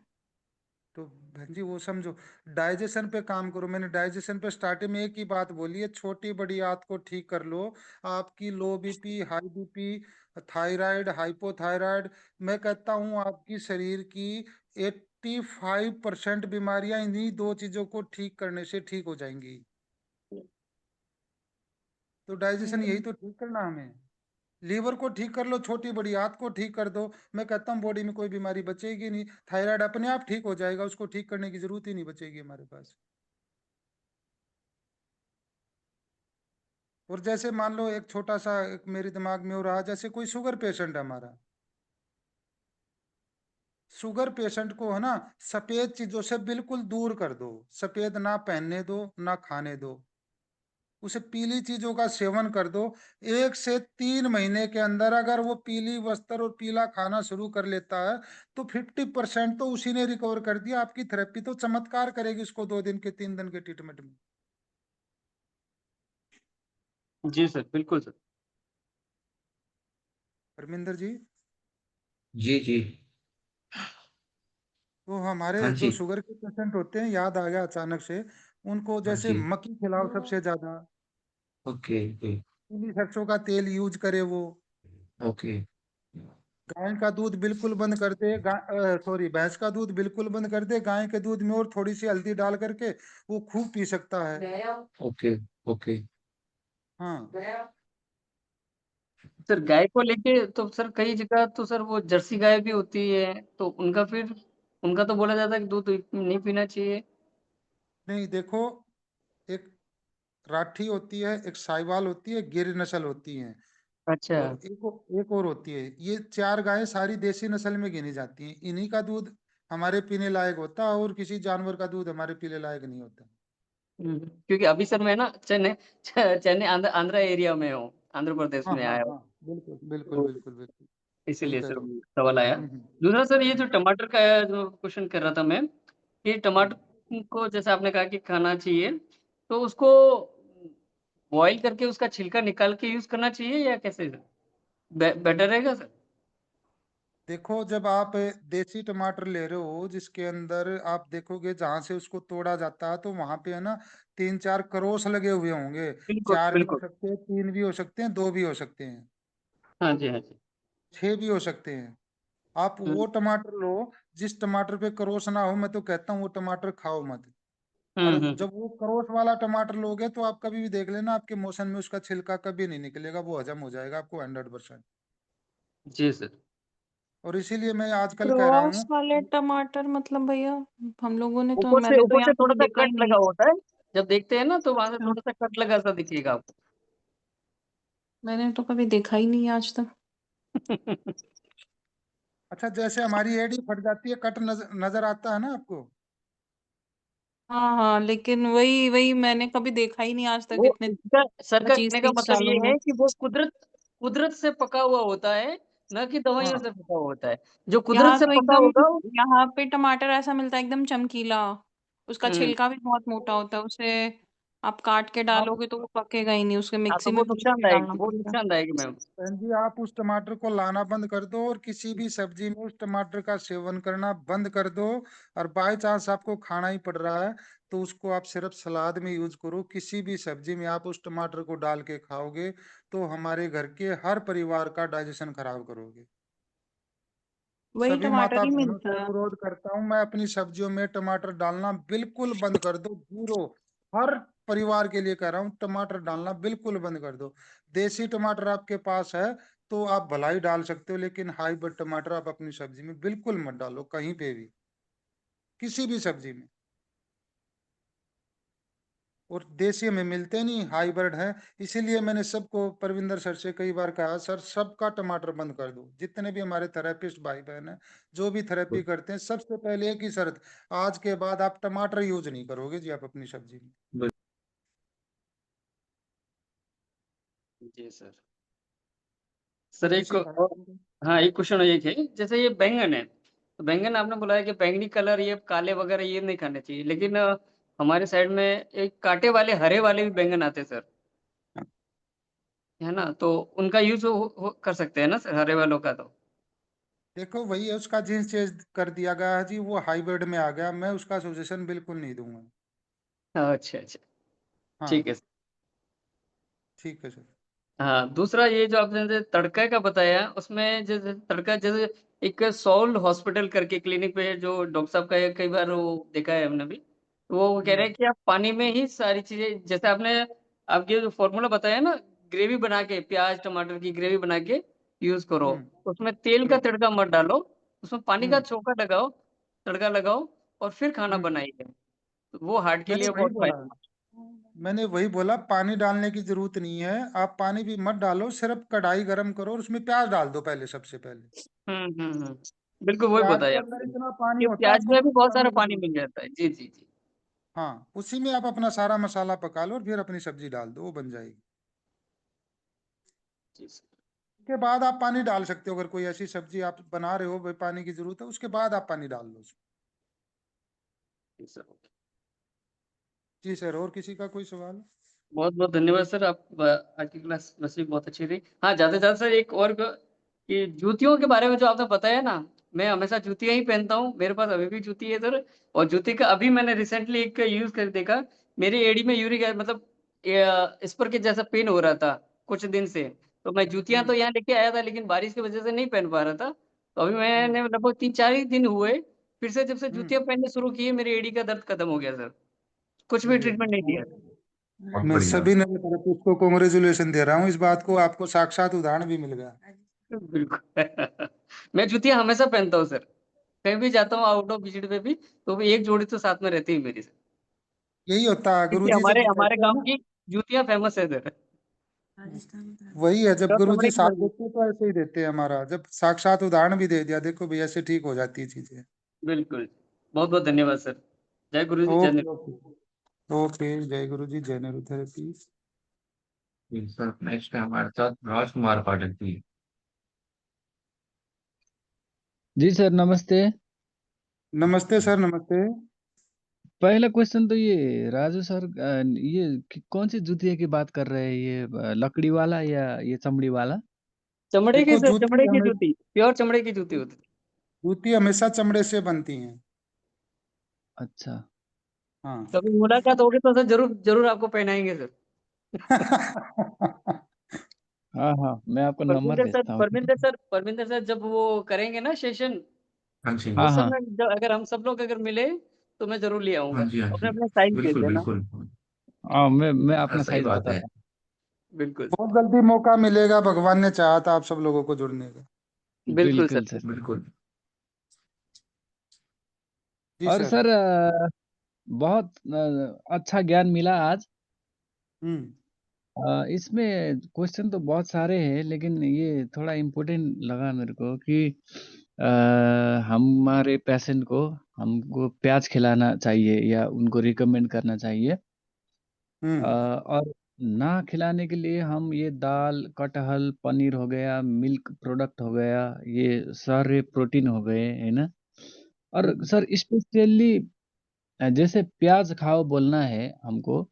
तो बहन जी वो समझो, डाइजेशन पे काम करो। मैंने डाइजेशन पे स्टार्टिंग में एक ही बात बोली है, छोटी बड़ी आदत को ठीक कर लो। आपकी लो BP, high BP, thyroid, hypothyroid, मैं कहता हूँ आपकी शरीर की 85% बीमारियां इन्हीं दो चीजों को ठीक करने से ठीक हो जाएंगी। तो डाइजेशन यही हम्म। तो ठीक करना हमें। लीवर को ठीक कर लो, छोटी बड़ी आंत को ठीक कर दो, मैं कहता हूँ बॉडी में कोई बीमारी बचेगी नहीं। थायराइड अपने आप ठीक हो जाएगा, उसको ठीक करने की जरूरत ही नहीं बचेगी हमारे पास। और जैसे मान लो एक छोटा सा एक मेरे दिमाग में हो रहा, जैसे कोई शुगर पेशेंट है हमारा, शुगर पेशेंट को है ना सफेद चीजों से बिल्कुल दूर कर दो, सफेद ना पहनने दो ना खाने दो, उसे पीली चीजों का सेवन कर दो। 1 से 3 महीने के अंदर अगर वो पीली वस्त्र और पीला खाना शुरू कर लेता है तो 50% तो उसी ने रिकवर कर दिया। आपकी थेरेपी तो चमत्कार करेगी उसको 2 दिन के 3 दिन के ट्रीटमेंट में। जी सर, बिल्कुल सर। परमिंदर जी, जी जी। तो हमारे हाँ जो जी। शुगर के पेशेंट होते हैं, याद आ गया अचानक से, उनको हाँ जैसे जी। मक्खी खिलाओ सबसे ज्यादा, ओके ओके। पीली सरसों का तेल यूज करे वो, ओके। गाय का दूध बिल्कुल बंद कर दे, सॉरी भैंस का दूध बिल्कुल बंद कर दे, गाय के दूध में और थोड़ी सी हल्दी डाल करके वो खूब पी सकता है। Okay okay. हाँ, सर गाय को लेके तो सर कई जगह तो सर वो जर्सी गाय भी होती है, तो उनका फिर उनका तो बोला जाता है कि दूध नहीं पीना चाहिए। नहीं देखो, एक राठी होती है, एक साहिवाल होती है, गिर नस्ल होती है, अच्छा। और एक और होती है। ये 4 गायें सारी देसी नस्ल में गिनी जाती हैं। इन्हीं का दूध हमारे पीने लायक होता है और किसी जानवर का दूध हमारे पीने लायक नहीं होता। क्योंकि अभी सर मैं ना चेन्नई चेन्नई आंध्रा एरिया में हूँ, आंध्र प्रदेश हाँ में हाँ आया हूँ, हाँ, बिल्कुल बिल्कुल तो बिल्कुल बिल्कुल, सही इसीलिए कह सर रहे हो। सवाल आया। हम्म दूसरा सर ये जो हम्म टमाटर का जो क्वेश्चन कर रहा था मैं, कि हम्म। टमाटर को जैसे आपने कहा कि खाना चाहिए, तो उसको बॉईल करके उसका छिलका निकाल के यूज करना चाहिए या कैसे सर? बेटर रहेगा सर? देखो, जब आप देसी टमाटर ले रहे हो जिसके अंदर आप देखोगे जहां से उसको तोड़ा जाता है तो वहां पे है ना 3-4 करोस लगे हुए होंगे। बिल्कुल 4 भी हो बिल्कुल। सकते हैं, 3 भी हो सकते हैं, 2 भी हो सकते हैं, हाँ जी, हाँ जी। 6 भी हो सकते हैं। आप हम्म वो टमाटर लो जिस टमाटर पे करोस ना हो। मैं तो कहता हूँ वो टमाटर खाओ मत। और हम्म। जब वो करोस वाला टमाटर लोगे तो आप कभी भी देख लेना आपके मोशन में उसका छिलका कभी नहीं निकलेगा, वो हजम हो जाएगा आपको 100%। जी सर। और इसीलिए मैं आजकल कह रहा क्रॉस हूँ, वाले टमाटर मतलब भैया, हम लोगों ने तो मैंने तो ऊपर से यहाँ थोड़ा कभी सा देखा ही कट लगा नहीं। होता है, जब देखते हैं ना तो वहां से अच्छा, थोड़ा सा कट लगा सा दिखेगा मैंने तो कभी देखा ही नहीं आज तक। आपको। अच्छा जैसे हमारी एड़ी फट जाती है, कट नजर आता है ना आपको? हाँ हाँ, लेकिन वही वही मैंने कभी देखा ही नहीं आज तक, वो इतने इसका सर का कहने का 25-30 मतलब सालों ये में। है कि वो कुदरत कुदरत से पका हुआ होता है, न कि दवाइयों हाँ से पका हुआ होता है। जो कुदरत यहाँ से तो पका एकदम, होगा यहाँ पे टमाटर ऐसा मिलता है एकदम चमकीला, उसका हम्म, छिलका भी बहुत मोटा होता है, उसे आप काट के आप डालोगे तो वो पकेगा ही नहीं, उसके हाँ, तो मिक्सी में पीस के डालना वो पड़ेगा। नुकसानदायक मैम। बहन जी, आप उस टमाटर को लाना बंद कर दो और किसी भी सब्जी में उस टमाटर का सेवन करना बंद कर दो। और बाय चांस आपको खाना ही पड़ रहा है तो उसको आप सिर्फ सलाद में यूज करो। किसी भी सब्जी में आप उस टमाटर को डाल के खाओगे तो हमारे घर के हर परिवार का डाइजेशन खराब करोगे। वही सभी टमाटर माता ही बहनों मिलता से है। अनुरोध करता हूँ, मैं अपनी सब्जियों में टमाटर डालना बिल्कुल बंद कर दो, जीरो। हर परिवार के लिए कह रहा हूँ, टमाटर डालना बिल्कुल बंद कर दो। देसी टमाटर आपके पास है तो आप भलाई डाल सकते हो, लेकिन हाइब्रिड टमाटर आप अपनी सब्जी में बिल्कुल मत डालो, कहीं पे भी, किसी भी सब्जी में। और देसी में मिलते नहीं, हाइब्रिड है। इसीलिए मैंने सबको, परविंदर सर से कई बार कहा, सर सबका टमाटर बंद कर दो। जितने भी हमारे थेरेपिस्ट भाई बहन हैं जो भी थेरेपी करते हैं, सबसे पहले एक ही शर्त, आज के बाद आप टमाटर यूज नहीं करोगे जी आप अपनी सब्जी में। जी सर। सर एक इसी और, कारण हाँ एक क्वेश्चन एक है, जैसे ये बैंगन है, तो बैंगन आपने बोला है कि बैंगनी कलर ये काले वगैरह ये नहीं खाने चाहिए, लेकिन हमारे साइड में एक कांटे वाले हरे वाले भी बैंगन आते हैं सर, है ना? तो उनका यूज कर सकते हैं ना सर, हरे वालों का तो? देखो वही है, उसका जीन्स चेंज कर दिया गया है जी, वो हाइब्रिड में आ गया। मैं उसका सजेशन बिल्कुल नहीं दूंगा। अच्छा अच्छा। ठीक हाँ, है। ठीक है सर। हाँ, दूसरा ये जो आपने जो तड़का का बताया, उसमें जैसे तड़का, जैसे एक सॉल्व हॉस्पिटल करके क्लिनिक पे जो डॉक्टर साहब का कई बार वो देखा है हमने भी, तो वो कह रहे हम्म हैं कि आप पानी में ही सारी चीजें, जैसे आपने आपके जो फॉर्मूला बताया ना, ग्रेवी बना के, प्याज टमाटर की ग्रेवी बना के यूज करो, हम्म उसमें तेल का हम्म तड़का मत डालो, उसमें पानी का हम्म छोंका लगाओ, तड़का लगाओ, और फिर खाना हम्म। बनाइए, तो वो हार्ट के मैंने लिए वही बहुत बोला, फायदा। मैंने वही बोला, पानी डालने की जरूरत नहीं है। आप पानी भी मत डालो, सिर्फ कढ़ाई गरम करो और उसमें प्याज डाल दो पहले, सबसे पहले। हम्म। बिल्कुल वही प्याज के बताया अंदर आपने इतना पानी कि होता है, प्याज आपको में भी कुछ बहुत करने सारा की पानी जरूरत मिल नहीं। जाता है। जी, जी, जी। हाँ, उसी में आप अपना सारा मसाला पका लो और फिर अपनी सब्जी डाल दो, वो बन जाएगी। जी सर। उसके बाद आप पानी डाल सकते हो, अगर कोई ऐसी सब्जी आप बना रहे हो भाई पानी की जरूरत है, उसके बाद आप पानी डाल दो उसमें। जी सर, ओके। जी सर, और किसी का कोई सवाल? बहुत-बहुत धन्यवाद सर, आप आज की क्लास वैसे भी बहुत अच्छी रही। हाँ, ज़्यादा से ज़्यादा सर एक और कि जूतियों के बारे में जो आपने बताया ना, मैं हमेशा जूतियाँ ही पहनता हूँ, मेरे पास अभी भी जूती है सर। और जूती का अभी मैंने रिसेंटली एक यूज़ कर देखा, मेरी एड़ी में यूरिक मतलब स्पर के जैसा पेन हो रहा था कुछ दिन से, तो मैं जूतियाँ तो हम्म। यहाँ लेके आया था लेकिन बारिश की वजह से नहीं पहन पा रहा था। तो अभी हम्म। मैंने लगभग 3-4 ही दिन हुए, फिर से जब से हम्म। जूतियाँ पहननी शुरू की है, मेरी एड़ी का दर्द खत्म हो गया सर। कुछ भी चलिए, ट्रीटमेंट नहीं दिया। बहुत मैं बढ़िया। सभी नए तरफ उसको कॉन्ग्रेचुलेशन दे रहा हूँ, इस बात को आपको साक्षात उदाहरण भी मिल गया। बिल्कुल। मैं जूतियाँ हमेशा पहनता हूँ सर। कहीं भी जाता हूँ आउट ऑफ विजिट पे भी, तो भी एक जोड़ी तो साथ में रहती है मेरी सर। यही होता है, क्योंकि गुरुजी हमारे जब हमारे कहते हैं गाँव ना, की जूतियाँ फेमस है सर। वही है, जब और गुरुजी चमड़े की साथ बनी। देते हैं तो ऐसे ही देते हैं, हमारा जब साक्षात उदाहरण भी दे दिया, देखो भैया ऐसे ठीक हो जाती है चीजें। बिल्कुल। बहुत-बहुत धन्यवाद सर। जय गुरु जी, जय ओके, निरंकार। ओके। ओके, जय गुरु जी, जय नेहरू थेरेपी। जी सर, नेक्स्ट है हमारे साथ राजकुमार पाठक जी। जी सर, नमस्ते। नमस्ते सर, नमस्ते। पहला क्वेश्चन तो ये राजू सर, ये कौन सी जुतिया की बात कर रहे हैं, ये लकड़ी वाला या ये चमड़ी वाला? चमड़े की देखो, सर, चमड़े की जूती, प्योर चमड़े की जूती होती है। जूती हमेशा चमड़े से बनती हैं। अच्छा। हाँ। कभी मुलाकात होगी तो सर ज़रूर ज़रूर आपको पहनाएँगे सर। हाँ हाँ, मैं आपको नंबर भेजता हूँ, ठीक है? परमिंदर सर जब वो करेंगे ना सेशन, हाँ जी। हाँ उस हाँ। समय जब अगर हम सब लोग अगर मिले, तो मैं ज़रूर ले हाँ आऊँगा। जी। हाँ जी। अपने-अपने साइज़ भेज बिल्कुल देना। बिल्कुल। हाँ, मैं हाँ, अपना सही साइज बात है। बताता बिल्कुल। बहुत जल्दी मौका मिलेगा, भगवान ने चाहा था आप सब लोगों को जुड़ने का। हूँ। बिल्कुल सर। बिल्कुल सर। बिल्कुल। जी और सर। सर, बहुत अच्छा ज्ञान मिला आज। हम्म। इसमें क्वेश्चन तो बहुत सारे हैं, लेकिन ये थोड़ा इम्पोर्टेंट लगा मेरे को कि अ, हमारे पेशेंट को हमको प्याज खिलाना चाहिए या उनको रिकमेंड करना चाहिए। हम्म। और ना खिलाने के लिए हम ये दाल, कटहल, पनीर हो गया, मिल्क प्रोडक्ट हो गया, ये सारे प्रोटीन हो गए, है ना? और हम्म। सर स्पेशली जैसे प्याज खाओ बोलना है हमको,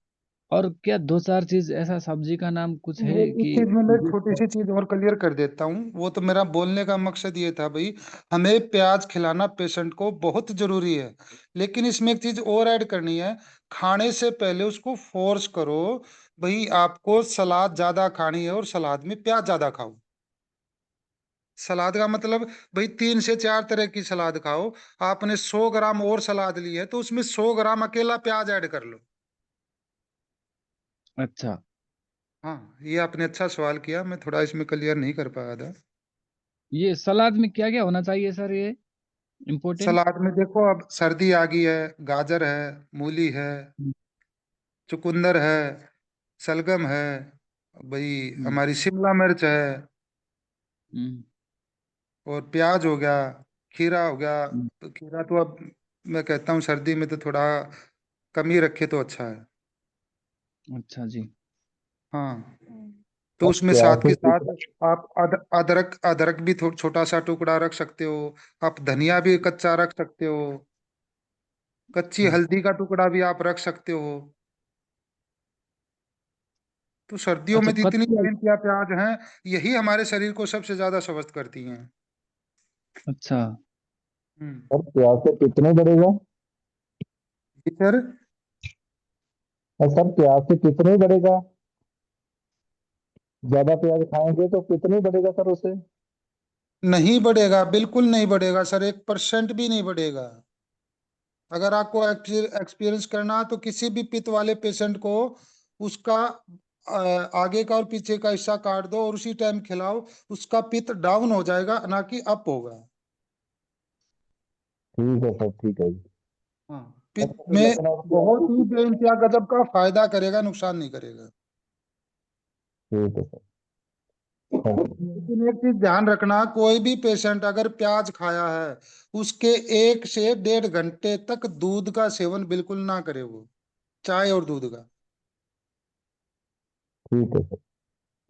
और क्या 2-4 चीज़ ऐसा सब्जी का नाम कुछ वो है इस कि चीज में मैं छोटी जिसको सी चीज और क्लियर कर देता हूँ, वो तो मेरा बोलने का मकसद ये था भाई, हमें प्याज खिलाना पेशेंट को बहुत जरूरी है, लेकिन इसमें एक चीज और ऐड करनी है। खाने से पहले उसको फोर्स करो, भाई आपको सलाद ज्यादा खानी है और सलाद में प्याज ज्यादा खाओ। सलाद का मतलब भाई 3 से 4 तरह की सलाद खाओ। आपने 100 ग्राम और सलाद ली है तो उसमें 100 ग्राम अकेला प्याज ऐड कर लो। अच्छा, हाँ, ये आपने अच्छा सवाल किया, मैं थोड़ा इसमें क्लियर नहीं कर पाया था। ये सलाद में क्या-क्या होना चाहिए सर, ये इम्पोर्टेंट? सलाद में देखो, अब सर्दी आ गई है, गाजर है, मूली है, हुँ, चुकंदर है, सलगम है, भाई हुँ, हमारी शिमला मिर्च है, हुँ, और प्याज हो गया, खीरा हो गया। हुँ, तो खीरा तो अब मैं कहता हूँ सर्दी में तो थोड़ा कम ही रखे तो अच्छा है। अच्छा जी। हाँ, तो और उसमें प्याज साथ से के साथ कितना आप अदरक अदरक भी छोटा सा टुकड़ा रख सकते हो। आप धनिया भी कच्चा रख सकते हो। कच्ची अच्छा, हल्दी का टुकड़ा भी आप रख सकते हो। तो सर्दियों अच्छा में जितनी कच्ची मेहनतियाँ प्याज हैं, यही हमारे शरीर को सबसे ज्यादा स्वस्थ करती हैं। अच्छा, हम्म। और प्याज से कितने बढ़ेगा? जी सर। सर प्याज से कितने बढ़ेगा? ज़्यादा प्याज खाएँगे तो कितने बढ़ेगा सर उससे? नहीं बढ़ेगा, बिल्कुल नहीं बढ़ेगा सर, 1% भी नहीं बढ़ेगा। अगर आपको एक्सपीरियंस करना है तो किसी भी पित्त वाले पेशेंट को उसका आगे का और पीछे का हिस्सा काट दो और उसी टाइम खिलाओ, उसका पित्त डाउन हो जाएगा, ना कि अप होगा। ठीक है सर, ठीक है जी। हाँ, अच्छा, पित्त तो में लखनऊ की बहुत आपकी ही कितनी बेइंतहा गजब का फायदा करेगा, नुकसान नहीं करेगा। ठीक है सर। लेकिन एक चीज ध्यान रखना, कोई भी पेशेंट अगर प्याज खाया है उसके 1 से 1.5 घंटे तक दूध का सेवन बिल्कुल ना करे, वो चाय और दूध का। ठीक है सर।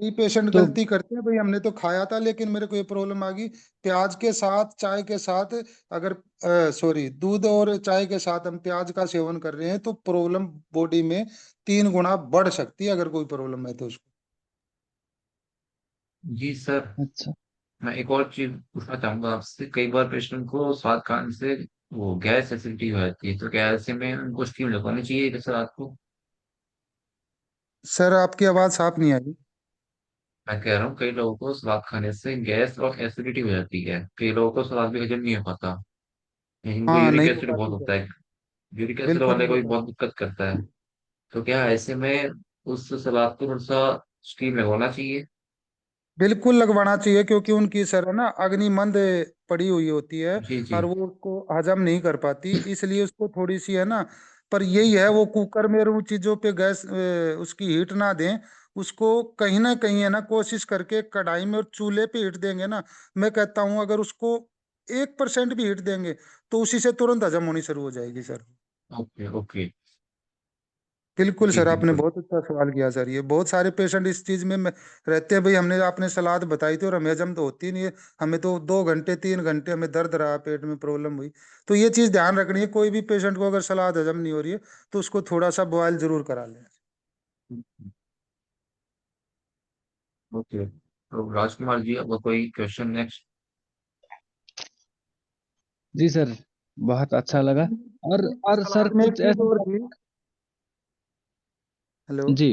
ये पेशेंट तो गलती करते हैं, भाई हमने तो खाया था लेकिन मेरे को ये प्रॉब्लम आ गई, प्याज के साथ चाय के साथ, अगर सॉरी दूध और चाय के साथ हम प्याज का सेवन कर रहे हैं तो प्रॉब्लम बॉडी में 3 गुना बढ़ सकती है, अगर कोई प्रॉब्लम है तो उसको। जी सर, अच्छा। मैं एक और चीज पूछना चाहूंगा आपसे। कई बार पेशेंट को स्वाद खाने से वो गैस एसिडिटी हो जाती है, तो क्या ऐसे में उनको स्टीम लगवानी चाहिए जैसे रात को? सर आपकी आवाज साफ नहीं आई। मैं कह रहा हूँ कई लोगों को सलाद खाने से गैस और एसिडिटी हो जाती है, कई लोगों को सलाद भी हजम नहीं हो पाता, इनको हाँ यूरिक नहीं हो एसिड बहुत पाती होता सर, है, यूरिक एसिड बिल्कुल वाले नहीं को हो भी पाती। बहुत दिक्कत करता है। तो क्या ऐसे में उस सलाद को थोड़ा सा स्टीम लगवाना चाहिए? बिल्कुल लगवाना चाहिए, क्योंकि उनकी सर है ना अग्निमंद पड़ी हुई होती है जी जी। और वो उसको हजम नहीं कर पाती, इसलिए उसको थोड़ी सी है ना, पर यही है वो कुकर में और उन चीजों पे गैस उसकी हीट ना दें, उसको कहीं ना कहीं है ना कोशिश करके कढ़ाई में और चूल्हे पे हीट देंगे ना। मैं कहता हूँ अगर उसको 1% भी हीट देंगे तो उसी से तुरंत हजम होनी शुरू हो जाएगी सर। Okay okay. बिल्कुल जी सर, आपने बिल्कुल। बहुत अच्छा सवाल किया सर। ये बहुत सारे पेशेंट इस चीज में रहते हैं, भाई हमने आपने सलाद बताई थी और हमें हजम तो होती नहीं है, हमें तो 2 घंटे 3 घंटे हमें दर्द रहा, पेट में प्रॉब्लम हुई। तो ये चीज ध्यान रखनी है, कोई भी पेशेंट को अगर सलाद हजम नहीं हो रही है तो उसको थोड़ा सा बॉयल जरूर करा लें। ओके, तो राजकुमार जी, अब कोई क्वेश्चन नेक्स्ट? जी सर, बहुत अच्छा लगा। और सर सलाद में एक कुछ चीज और ऐसा। थी। हेलो जी।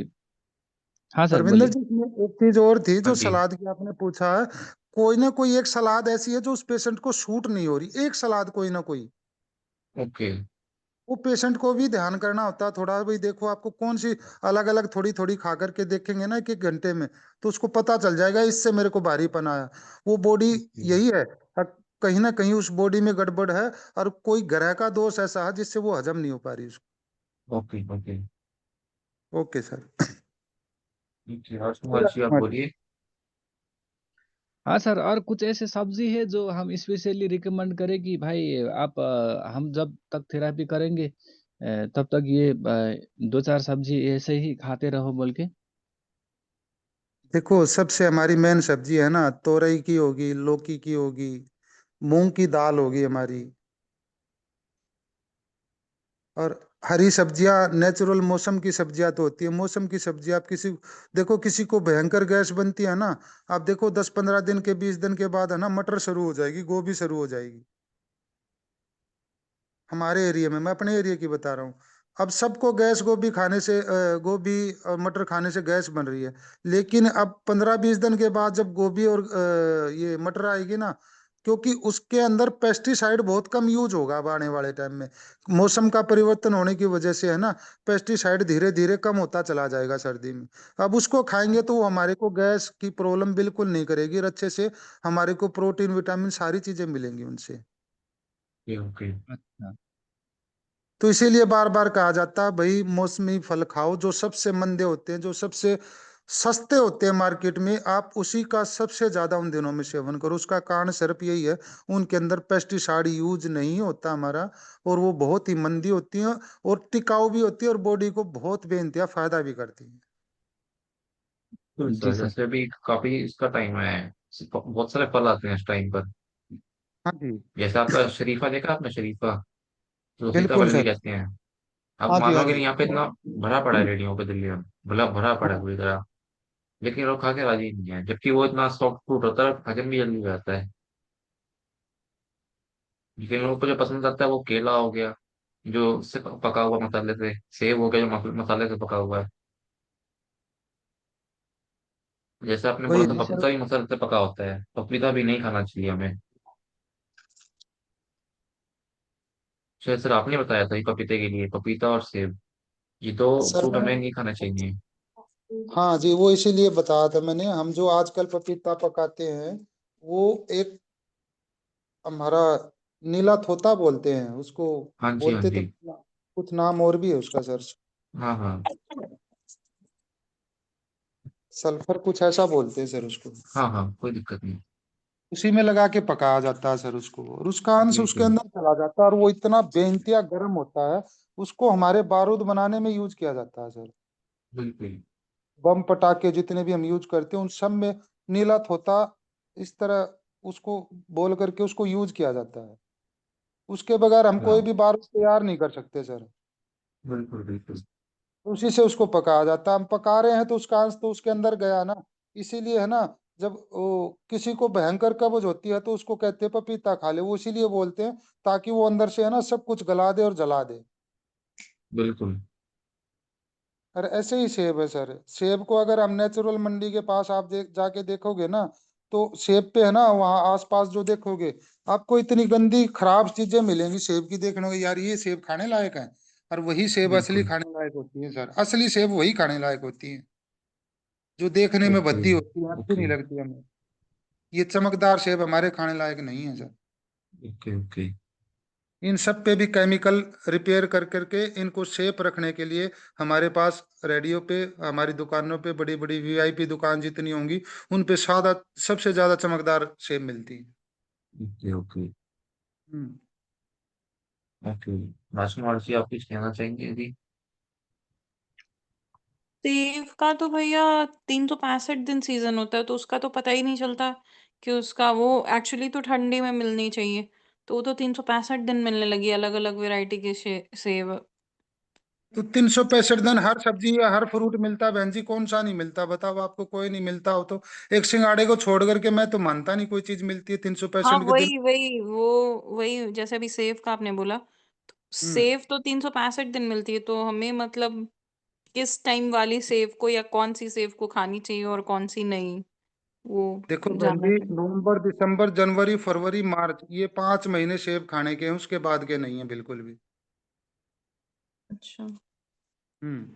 हाँ सर, परविंदर बोलिए। जी, इसमें एक चीज और थी हाँ जो जी। सलाद की आपने पूछा है। कोई ना कोई एक सलाद ऐसी है जो उस पेशेंट को सूट नहीं हो रही, एक सलाद कोई ना कोई, ओके। वो पेशेंट को भी ध्यान करना होता है थोड़ा, भाई देखो आपको कौन सी अलग अलग थोड़ी थोड़ी खा करके देखेंगे ना 1 1 घंटे में, तो उसको पता चल जाएगा इससे मेरे को भारीपन आया। वो बॉडी यही है, कहीं ना कहीं उस बॉडी में गड़बड़ है और कोई ग्रह का दोष ऐसा है जिससे वो हजम नहीं हो पा रही उसको। Okay okay. Okay sir. ठीक है, राजकुमार जी आप बोलिए। हाँ सर, और कुछ ऐसे सब्जी है जो हम स्पेशली रिकमेंड करें कि भाई आप हम जब तक थेरापी करेंगे तब तक ये 2 4 सब्जी ऐसे ही खाते रहो बोल के। देखो सबसे हमारी मेन सब्जी है ना, तोरई की होगी, लौकी की होगी, मूंग की दाल होगी हमारी, और हरी सब्जियां नेचुरल मौसम की सब्जियां तो होती है। मौसम की सब्जियां आप किसी देखो, किसी को भयंकर गैस बनती है ना, आप देखो 10 15 दिन के 20 दिन के बाद है ना मटर शुरू हो जाएगी, गोभी शुरू हो जाएगी। हमारे एरिया में, मैं अपने एरिया की बता रहा हूँ। अब सबको गैस गोभी खाने से गोभी और मटर खाने से गैस बन रही है, लेकिन अब 15 20 दिन के बाद जब गोभी और ये मटर आएगी ना, क्योंकि उसके अंदर पेस्टिसाइड बहुत कम यूज होगा अब आने वाले टाइम में, मौसम का परिवर्तन होने की वजह से है ना, पेस्टिसाइड धीरे धीरे कम होता चला जाएगा सर्दी में। अब उसको खाएंगे तो वो हमारे को गैस की प्रॉब्लम बिल्कुल नहीं करेगी, और अच्छे से हमारे को प्रोटीन विटामिन सारी चीजें मिलेंगी उनसे। Okay okay. अच्छा। तो इसीलिए बार बार कहा जाता है भाई मौसमी फल खाओ, जो सबसे मंदे होते हैं, जो सबसे सस्ते होते हैं मार्केट में, आप उसी का सबसे ज्यादा उन दिनों में सेवन करो। उसका कारण सिर्फ यही है, उनके अंदर पेस्टिसाइड यूज नहीं होता हमारा, और वो बहुत ही मंदी होती है और टिकाऊ भी होती है और बॉडी को बहुत बेइंतहा फायदा भी करती है। बिल्कुल जी सर, सर। जैसे अभी काफी इसका टाइम है, बहुत सारे फल आते हैं इस टाइम पर। हाँ जी। जैसे आपका शरीफा देखा आपने, शरीफा जो बिल्कुल सीताफल भी सर। कहते हैं। आप हाँ जी, हाँ मानोगे जी। नहीं, यहाँ पे इतना भरा पड़ा है रेडियो पे दिल्ली में, भला भरा पड़ा है पूरी तरह, लेकिन लोग खा के राजी नहीं है, जबकि वो इतना सॉफ्ट फ्रूट होता है, हजम भी जल्दी हो जाता है। लेकिन लोगों को जो पसंद आता है वो केला हो गया, जो से पका हुआ मसाले से, सेब हो गया जो मसाले से पका हुआ है। जैसे आपने बोला वही था जी सर। पपीता भी मसाले से पका होता है, पपीता भी नहीं खाना चाहिए हमें। शायद सर आपने बताया था ये पपीते के लिए, पपीता और सेब, ये दो सर फ्रूट मैंने, हमें नहीं खाना चाहिए। हाँ जी, वो इसीलिए बताया था मैंने, हम जो आजकल पपीता पकाते हैं वो एक हमारा नीला तोता बोलते हैं उसको, हाँ जी हाँ बोलते तो जी। कुछ नाम और भी है उसका सर। हाँ हाँ। सल्फर कुछ ऐसा बोलते हैं सर उसको। हाँ हाँ, कोई दिक्कत नहीं। उसी में लगा के पकाया जाता है सर उसको, और उसका अंश उसके बिल्कुल अंदर चला जाता है, और वो इतना बेइंतहा गर्म होता है, उसको हमारे बारूद बनाने में यूज किया जाता है सर। बिल्कुल। बम पटाखे जितने भी हम यूज करते हैं उन सब में नीला थोता इस तरह उसको बोल करके उसको यूज किया जाता है। उसके बगैर हम कोई हाँ, भी बारूद तैयार नहीं कर सकते सर। बिल्कुल बिल्कुल। तो उसी से उसको पकाया जाता है, हम पका रहे हैं तो उसका अंश तो उसके अंदर गया ना। इसीलिए है ना, जब वो किसी को भयंकर कब्ज होती है तो उसको कहते हैं पपीता खा ले, वो इसीलिए बोलते हैं ताकि वो अंदर से है ना सब कुछ गला दे और जला दे। बिल्कुल और ऐसे ही सेब है सर, सेब को अगर हम नेचुरल मंडी के पास आप जाके देखोगे ना, तो सेब पे है ना वहाँ आसपास जो देखोगे, आपको इतनी गंदी खराब चीजें मिलेंगी सेब की, देखने को यार ये सेब खाने लायक है। और वही सेब असली बिल्कुल। खाने लायक होती है सर, असली सेब वही खाने लायक होती है जो देखने में ओके भद्दी होती है, अच्छी नहीं ओके लगती हमें। ये चमकदार सेब हमारे खाने लायक नहीं है सर। Okay okay. इन सब पे भी केमिकल रिपेयर कर करके इनको सेफ रखने के लिए हमारे पास रेडियो पे, हमारी दुकानों पे, बड़ी बड़ी वीआईपी दुकान जितनी होंगी उन पे सादा सबसे ज्यादा चमकदार सेब मिलती है। ओके ओके हम्म। ओके। राजकुमार जी, आप कुछ कहना चाहेंगे अभी? सेब का तो भैया 365 दिन सीजन होता है, तो उसका तो पता ही नहीं चलता कि उसका वो एक्चुअली तो ठंडी में मिलनी चाहिए। तो वो तो 365 दिन मिलने लगी अलग अलग वैरायटी के सेब। तो 365 दिन हर सब्जी या हर फ्रूट मिलता है बहन जी, कौन सा नहीं मिलता बताओ, आपको कोई नहीं मिलता हो तो। एक सिंगाड़े को छोड़ करके मैं तो मानता नहीं कोई चीज मिलती है तीन सौ हाँ, पैंसठ के दिन। वही वही वो वही जैसे अभी सेब का आपने बोला, तो हम्म। सेब तो 365 दिन मिलती है, तो हमें मतलब किस टाइम वाली सेब को या कौन सी सेब को खानी चाहिए और कौन सी नहीं, वो देखो बहन जानना जी, चाहिए। नवंबर दिसंबर जनवरी फरवरी मार्च ये 5 महीने सेब खाने के हैं, उसके बाद के नहीं है बिल्कुल भी। अच्छा। हम्म।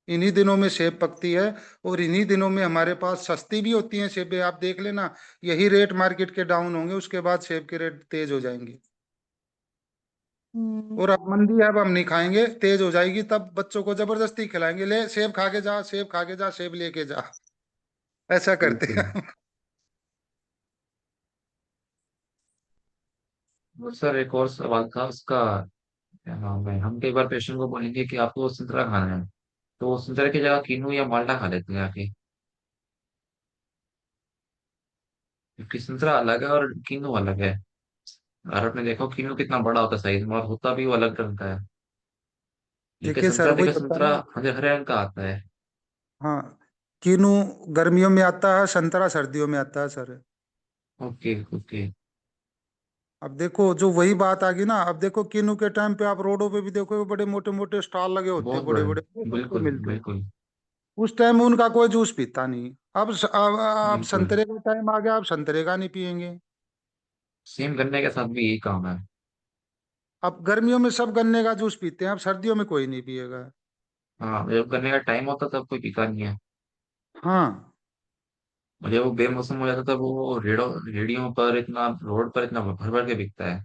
इन्हीं दिनों में सेब पकती है, और इन्हीं दिनों में हमारे पास सस्ती भी होती है सेबें, आप देख लेना। यही रेट मार्केट के डाउन होंगे, उसके बाद सेब के रेट तेज हो जाएंगे। हम्म। और अब मंदी है, अब हम नहीं खाएंगे, तेज हो जाएगी तब बच्चों को जबरदस्ती खिलाएंगे, ले सेब खा के जा, सेब खा के जा, सेब लेके जा। ऐसा करते बिल्कुल। हैं। और सर, एक और सवाल था उसका। क्या नाम है, हम कई बार पेशेंट को बोलेंगे कि आपको संतरा खाना है, तो वो संतरे की जगह कीनू या माल्टा खा लेते हैं आके। क्योंकि संतरा अलग है और कीनू अलग है। और आपने देखो कीनू कितना बड़ा होता है साइज में, और होता भी वो अलग रंग का है। जबकि देखिए सर संतरा, वही देखो होता है संतरा ना। हरे हरे रंग का आता है। हाँ, कीनू गर्मियों में आता है, संतरा सर्दियों में आता है सर। Okay okay. अब देखो जो वही बात आ गई ना, अब देखो कीनू के टाइम पे आप रोडों पे भी देखो, बड़े मोटे मोटे स्टॉल लगे होते बहुत हैं, बड़े बड़े। बड़े, वो सस्ते बिल्कुल मिलते हैं। बिल्कुल। उस टाइम में उनका कोई जूस पीता नहीं। अब बिल्कुल। संतरे का टाइम आ गया, अब संतरे का नहीं पियेंगे। सेम गन्ने के साथ भी यही काम है। अब गर्मियों में सब गन्ने का जूस पीते हैं, अब सर्दियों में कोई नहीं पिएगा। हाँ, जब गन्ने का टाइम होता तब कोई पीता नहीं है। हाँ। और जब वो बेमौसम हो जाता तब वो रेडियो पर इतना, रोड पर इतना भर भर के बिकता है।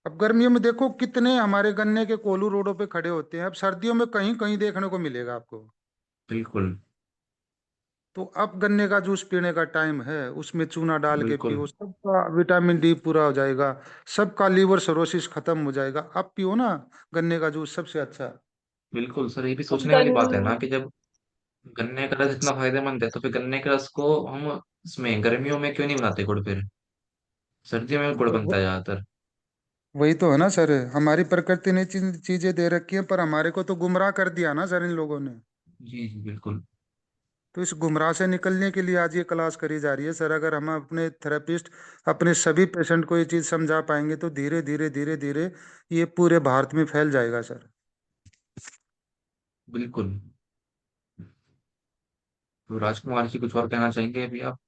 अब गर्मियों में देखो कितने हमारे गन्ने के कोलू रोडों पे खड़े होते हैं, अब सर्दियों में कहीं कहीं देखने को मिलेगा आपको। बिल्कुल तो अब गन्ने का जूस पीने का टाइम है, उसमें चूना डाल के बिल्कुल पियो, सबका विटामिन डी पूरा हो जाएगा, सबका लीवर सिरोसिस खत्म हो जाएगा, अब पियो ना गन्ने का जूस सबसे अच्छा। बिल्कुल। सर, ये भी अब सोचने वाली गन बात है ना कि जब गन्ने का रस इतना फायदेमंद है, तो फिर गन्ने के रस को हम इसमें गर्मियों में क्यों नहीं बनाते गुड़ फिर? सर्दियों में गुड़ तो बनता है ज्यादातर। वही तो है ना सर, हमारी प्रकृति ने चीजें दे रखी हैं, पर हमारे को तो गुमराह कर दिया ना सर इन लोगों ने। जी जी बिल्कुल। तो इस गुमराह से निकलने के लिए आज ये क्लास करी जा रही है सर। अगर हम अपने थेरेपिस्ट अपने सभी पेशेंट को ये चीज समझा पाएंगे तो धीरे धीरे धीरे धीरे ये पूरे भारत में फैल जाएगा सर। बिल्कुल। तो राजकुमार जी, कुछ और कहना चाहेंगे अभी आप?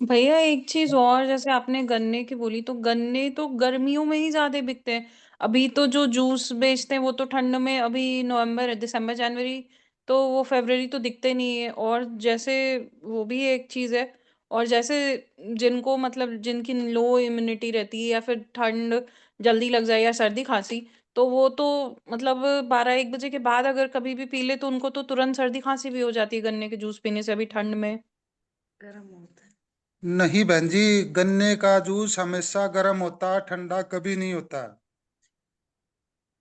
भैया एक चीज और, जैसे आपने गन्ने की बोली, तो गन्ने तो गर्मियों में ही ज्यादा बिकते हैं। अभी तो जो जूस बेचते हैं वो तो ठंड में, अभी नवंबर दिसंबर जनवरी, तो वो फरवरी तो दिखते नहीं है। और जैसे वो भी एक चीज है। और जैसे जिनको मतलब जिनकी लो इम्यूनिटी रहती है या फिर ठंड जल्दी लग जाए या सर्दी खांसी, तो वो तो मतलब 12-1 बजे के बाद अगर कभी भी पी ले तो उनको तो तुरंत सर्दी खांसी भी हो जाती है गन्ने के जूस पीने से अभी ठंड में। नहीं बहन जी, गन्ने का जूस हमेशा गर्म होता है, ठंडा कभी नहीं होता।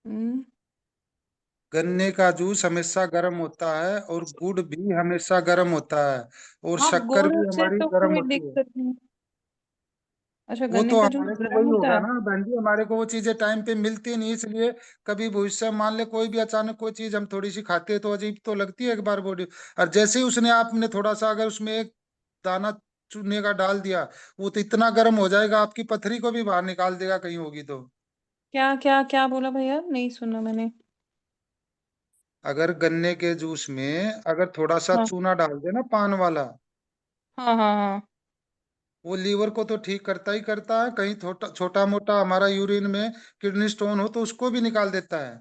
हम्म। गन्ने का जूस हमेशा गर्म होता है, और गुड़ भी हमेशा गर्म होता है, और हाँ, शक्कर गुड़ भी से हमारी तो गर्म कोई होती है। दिक्कत नहीं। अच्छा, वो गन्ने तो का जूस हमारे को गर्म वही होता होगा है। ना बहन जी, हमारे को वो चीजें टाइम पे मिलती नहीं, इसलिए कभी भविष्य में मान ले कोई भी अचानक कोई चीज हम थोड़ी सी खाते हैं तो अजीब तो लगती है एक बार बॉडी। और जैसे ही उसने आपने थोड़ा सा अगर उसमें एक दाना चूने का डाल दिया, वो तो इतना गर्म हो जाएगा आपकी पथरी को भी बाहर निकाल देगा कहीं होगी तो। क्या क्या क्या बोला भैया, नहीं सुना मैंने। अगर गन्ने के जूस में अगर थोड़ा सा हाँ चूना डाल दे ना, पान वाला, हाँ हाँ हाँ। वो लीवर को तो ठीक करता ही करता है, कहीं छोटा छोटा मोटा हमारा यूरिन में किडनी स्टोन हो तो उसको भी निकाल देता है।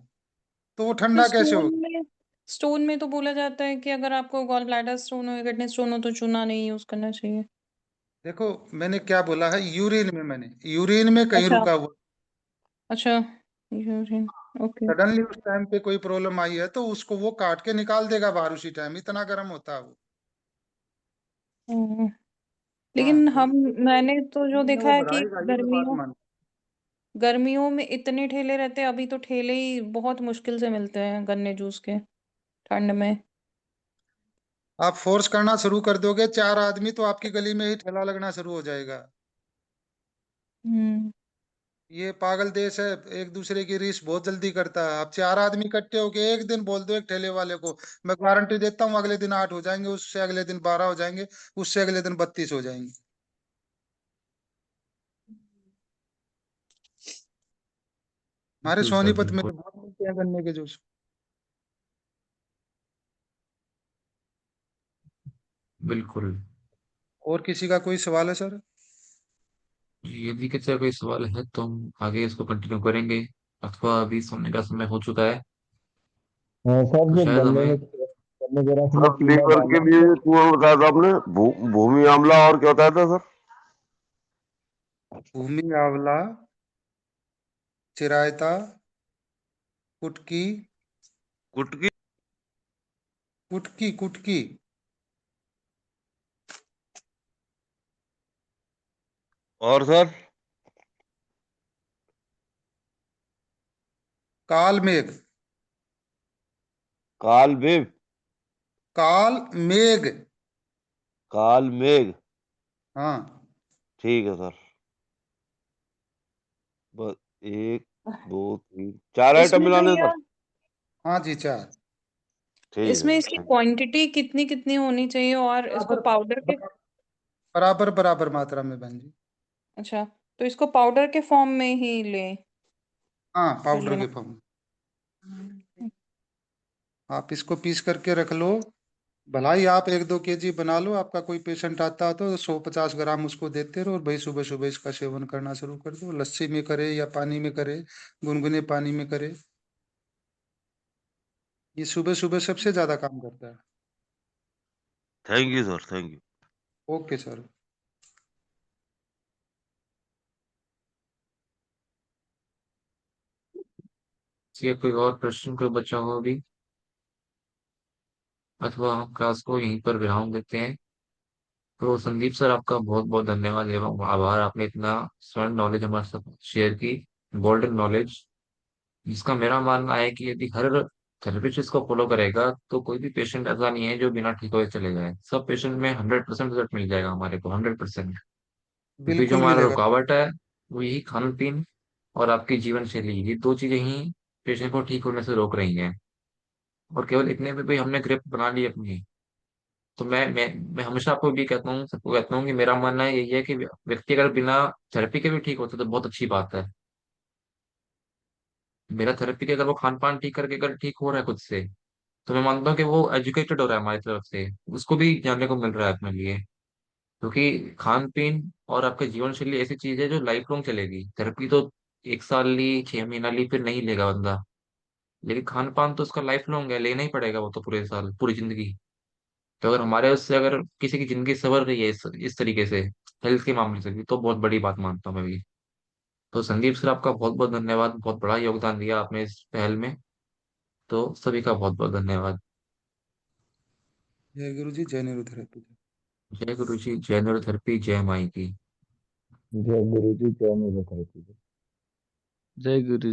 तो वो तो ठंडा कैसे होगा? स्टोन में तो बोला जाता है कि अगर आपको गॉल ब्लैडर स्टोन हो या किडनी स्टोन हो तो चूना नहीं यूज करना चाहिए। देखो, मैंने क्या बोला है, यूरिन में, मैंने यूरिन में कहीं अच्छा रुका हुआ। अच्छा। यूरिन। ओके। सडनली उस टाइम पे कोई प्रॉब्लम आई है तो उसको वो काट के निकाल देगा बाहर उसी टाइम, इतना गर्म होता है वो। हम्म, हाँ, लेकिन तो हम उसको तो मैंने तो जो गर्मी में देखा वो है कि बढ़ाएगा, ये तो बात गर्मियों मान। गर्मियों में इतने ठेले रहते हैं, अभी तो ठेले ही बहुत मुश्किल से मिलते हैं गन्ने जूस के ठंड में। आप फोर्स करना शुरू कर दोगे 4 आदमी तो आपकी गली में ही ठेला लगना शुरू हो जाएगा। हम्म। ये पागल देश है, एक दूसरे की रीस बहुत जल्दी करता है। आप 4 आदमी इकट्ठे होके एक दिन बोल दो एक ठेले वाले को, मैं गारंटी देता हूँ अगले दिन 8 हो जाएंगे, उससे अगले दिन 12 हो जाएंगे, उससे अगले दिन 32 हो जाएंगे। हमारे बिल्कुल सर, सोनीपत में बिल्कुल। तो बहुत मिलते हैं गन्ने के जूस। बिल्कुल। और किसी का कोई सवाल है सर? यदि किसी का कोई सवाल है तो हम आगे इसको कंटिन्यू करेंगे, अथवा अभी सोने का समय हो चुका है। हाँ सर, तो जो शायद गन्ने हमें में गन्ने के रस में सर चूना लीवर के डाला लिए तो वो बताया था आपने, भूमि आंवला, और क्या बताया था सर? भूमि आंवला, चिरायता, कुटकी, गुटकी। कुटकी कुटकी, और सर? काल मेघ। काल बेव। काल मेघ। काल मेघ। हाँ। ठीक है सर। बस एक, दो, तीन, चार आइटम इसमें मिलाने हैं भैया, सर? हाँ जी, 4। ठीक है इसमें सर, इसकी थैंक क्वांटिटी कितनी कितनी होनी चाहिए और इसको बराबर पाउडर के। बराबर बराबर मात्रा में बहन जी। अच्छा, तो इसको पाउडर के फॉर्म में ही ले हाँ, कर पाउडर लेना। के फॉर्म। आप इसको पीस करके रख लो। भलाई आप 1-2 केजी बना लो, आपका कोई पेशेंट आता हो तो 150 ग्राम उसको देते रहो, और भाई सुबह सुबह इसका सेवन करना शुरू कर दो, लस्सी में करे या पानी में करे, गुनगुने पानी में करे। ये सुबह सुबह सबसे ज्यादा काम करता है। You sir, thank you. Okay sir. किसी का कोई और प्रश्न कोई बचा हो अभी, अथवा हम क्लास को यहीं पर विराम देते हैं। तो संदीप सर, आपका बहुत बहुत धन्यवाद एवं आभार, आपने इतना स्वर्ण नॉलेज हमारे साथ शेयर की, गोल्डन नॉलेज, जिसका मेरा मानना है कि यदि हर थेरेपिस्ट इसको फॉलो करेगा तो कोई भी पेशेंट ऐसा नहीं है जो बिना ठीक हुए चले जाए, सब पेशेंट में 100% रिजल्ट मिल जाएगा हमारे को, 100%। क्योंकि जो बिल्कुल हमारा मिलेगा। रुकावट है वो यही खान पीन और आपकी जीवन शैली, ये दो चीजें ही पेशेंट को ठीक होने से रोक रही हैं। और केवल इतने पे भी हमने ग्रिप बना ली अपनी। तो मैं हमेशा आपको भी कहता हूँ, सबको कहता हूँ कि मेरा मानना यही है कि व्यक्ति अगर बिना थेरेपी के भी ठीक होता तो बहुत अच्छी बात है। मेरा थेरेपी के अगर वो खान पान ठीक करके अगर ठीक हो रहा है खुद से, तो मैं मानता हूँ कि वो एजुकेटेड हो रहा है हमारी तरफ से, उसको भी जानने को मिल रहा है अपने लिए। क्योंकि खान पीन और आपकी जीवन शैली ऐसी चीज है जो लाइफ लॉन्ग चलेगी। थेरेपी तो 1 साल ली, 6 महीना ली, फिर नहीं लेगा बंदा। लेकिन खान पान तो उसका लाइफ लॉन्ग है, लेना ही पड़ेगा वो तो पूरे साल, पूरी जिंदगी। तो अगर हमारे उससे अगर किसी की जिंदगी सवर रही है इस तरीके से, हेल्थ के मामले से भी, तो बहुत बड़ी बात मानता हूँ मैं भी। तो संदीप सर, आपका बहुत बहुत धन्यवाद, बहुत बड़ा योगदान दिया आपने इस पहल में। तो सभी का बहुत बहुत धन्यवाद। जय गुरु जी, जय न्यूरोथेरेपी। जय गुरु जी, जय न्यूरोथेरेपी, जय माई की। जय गुरु जी, जय मेरे। जय गुरु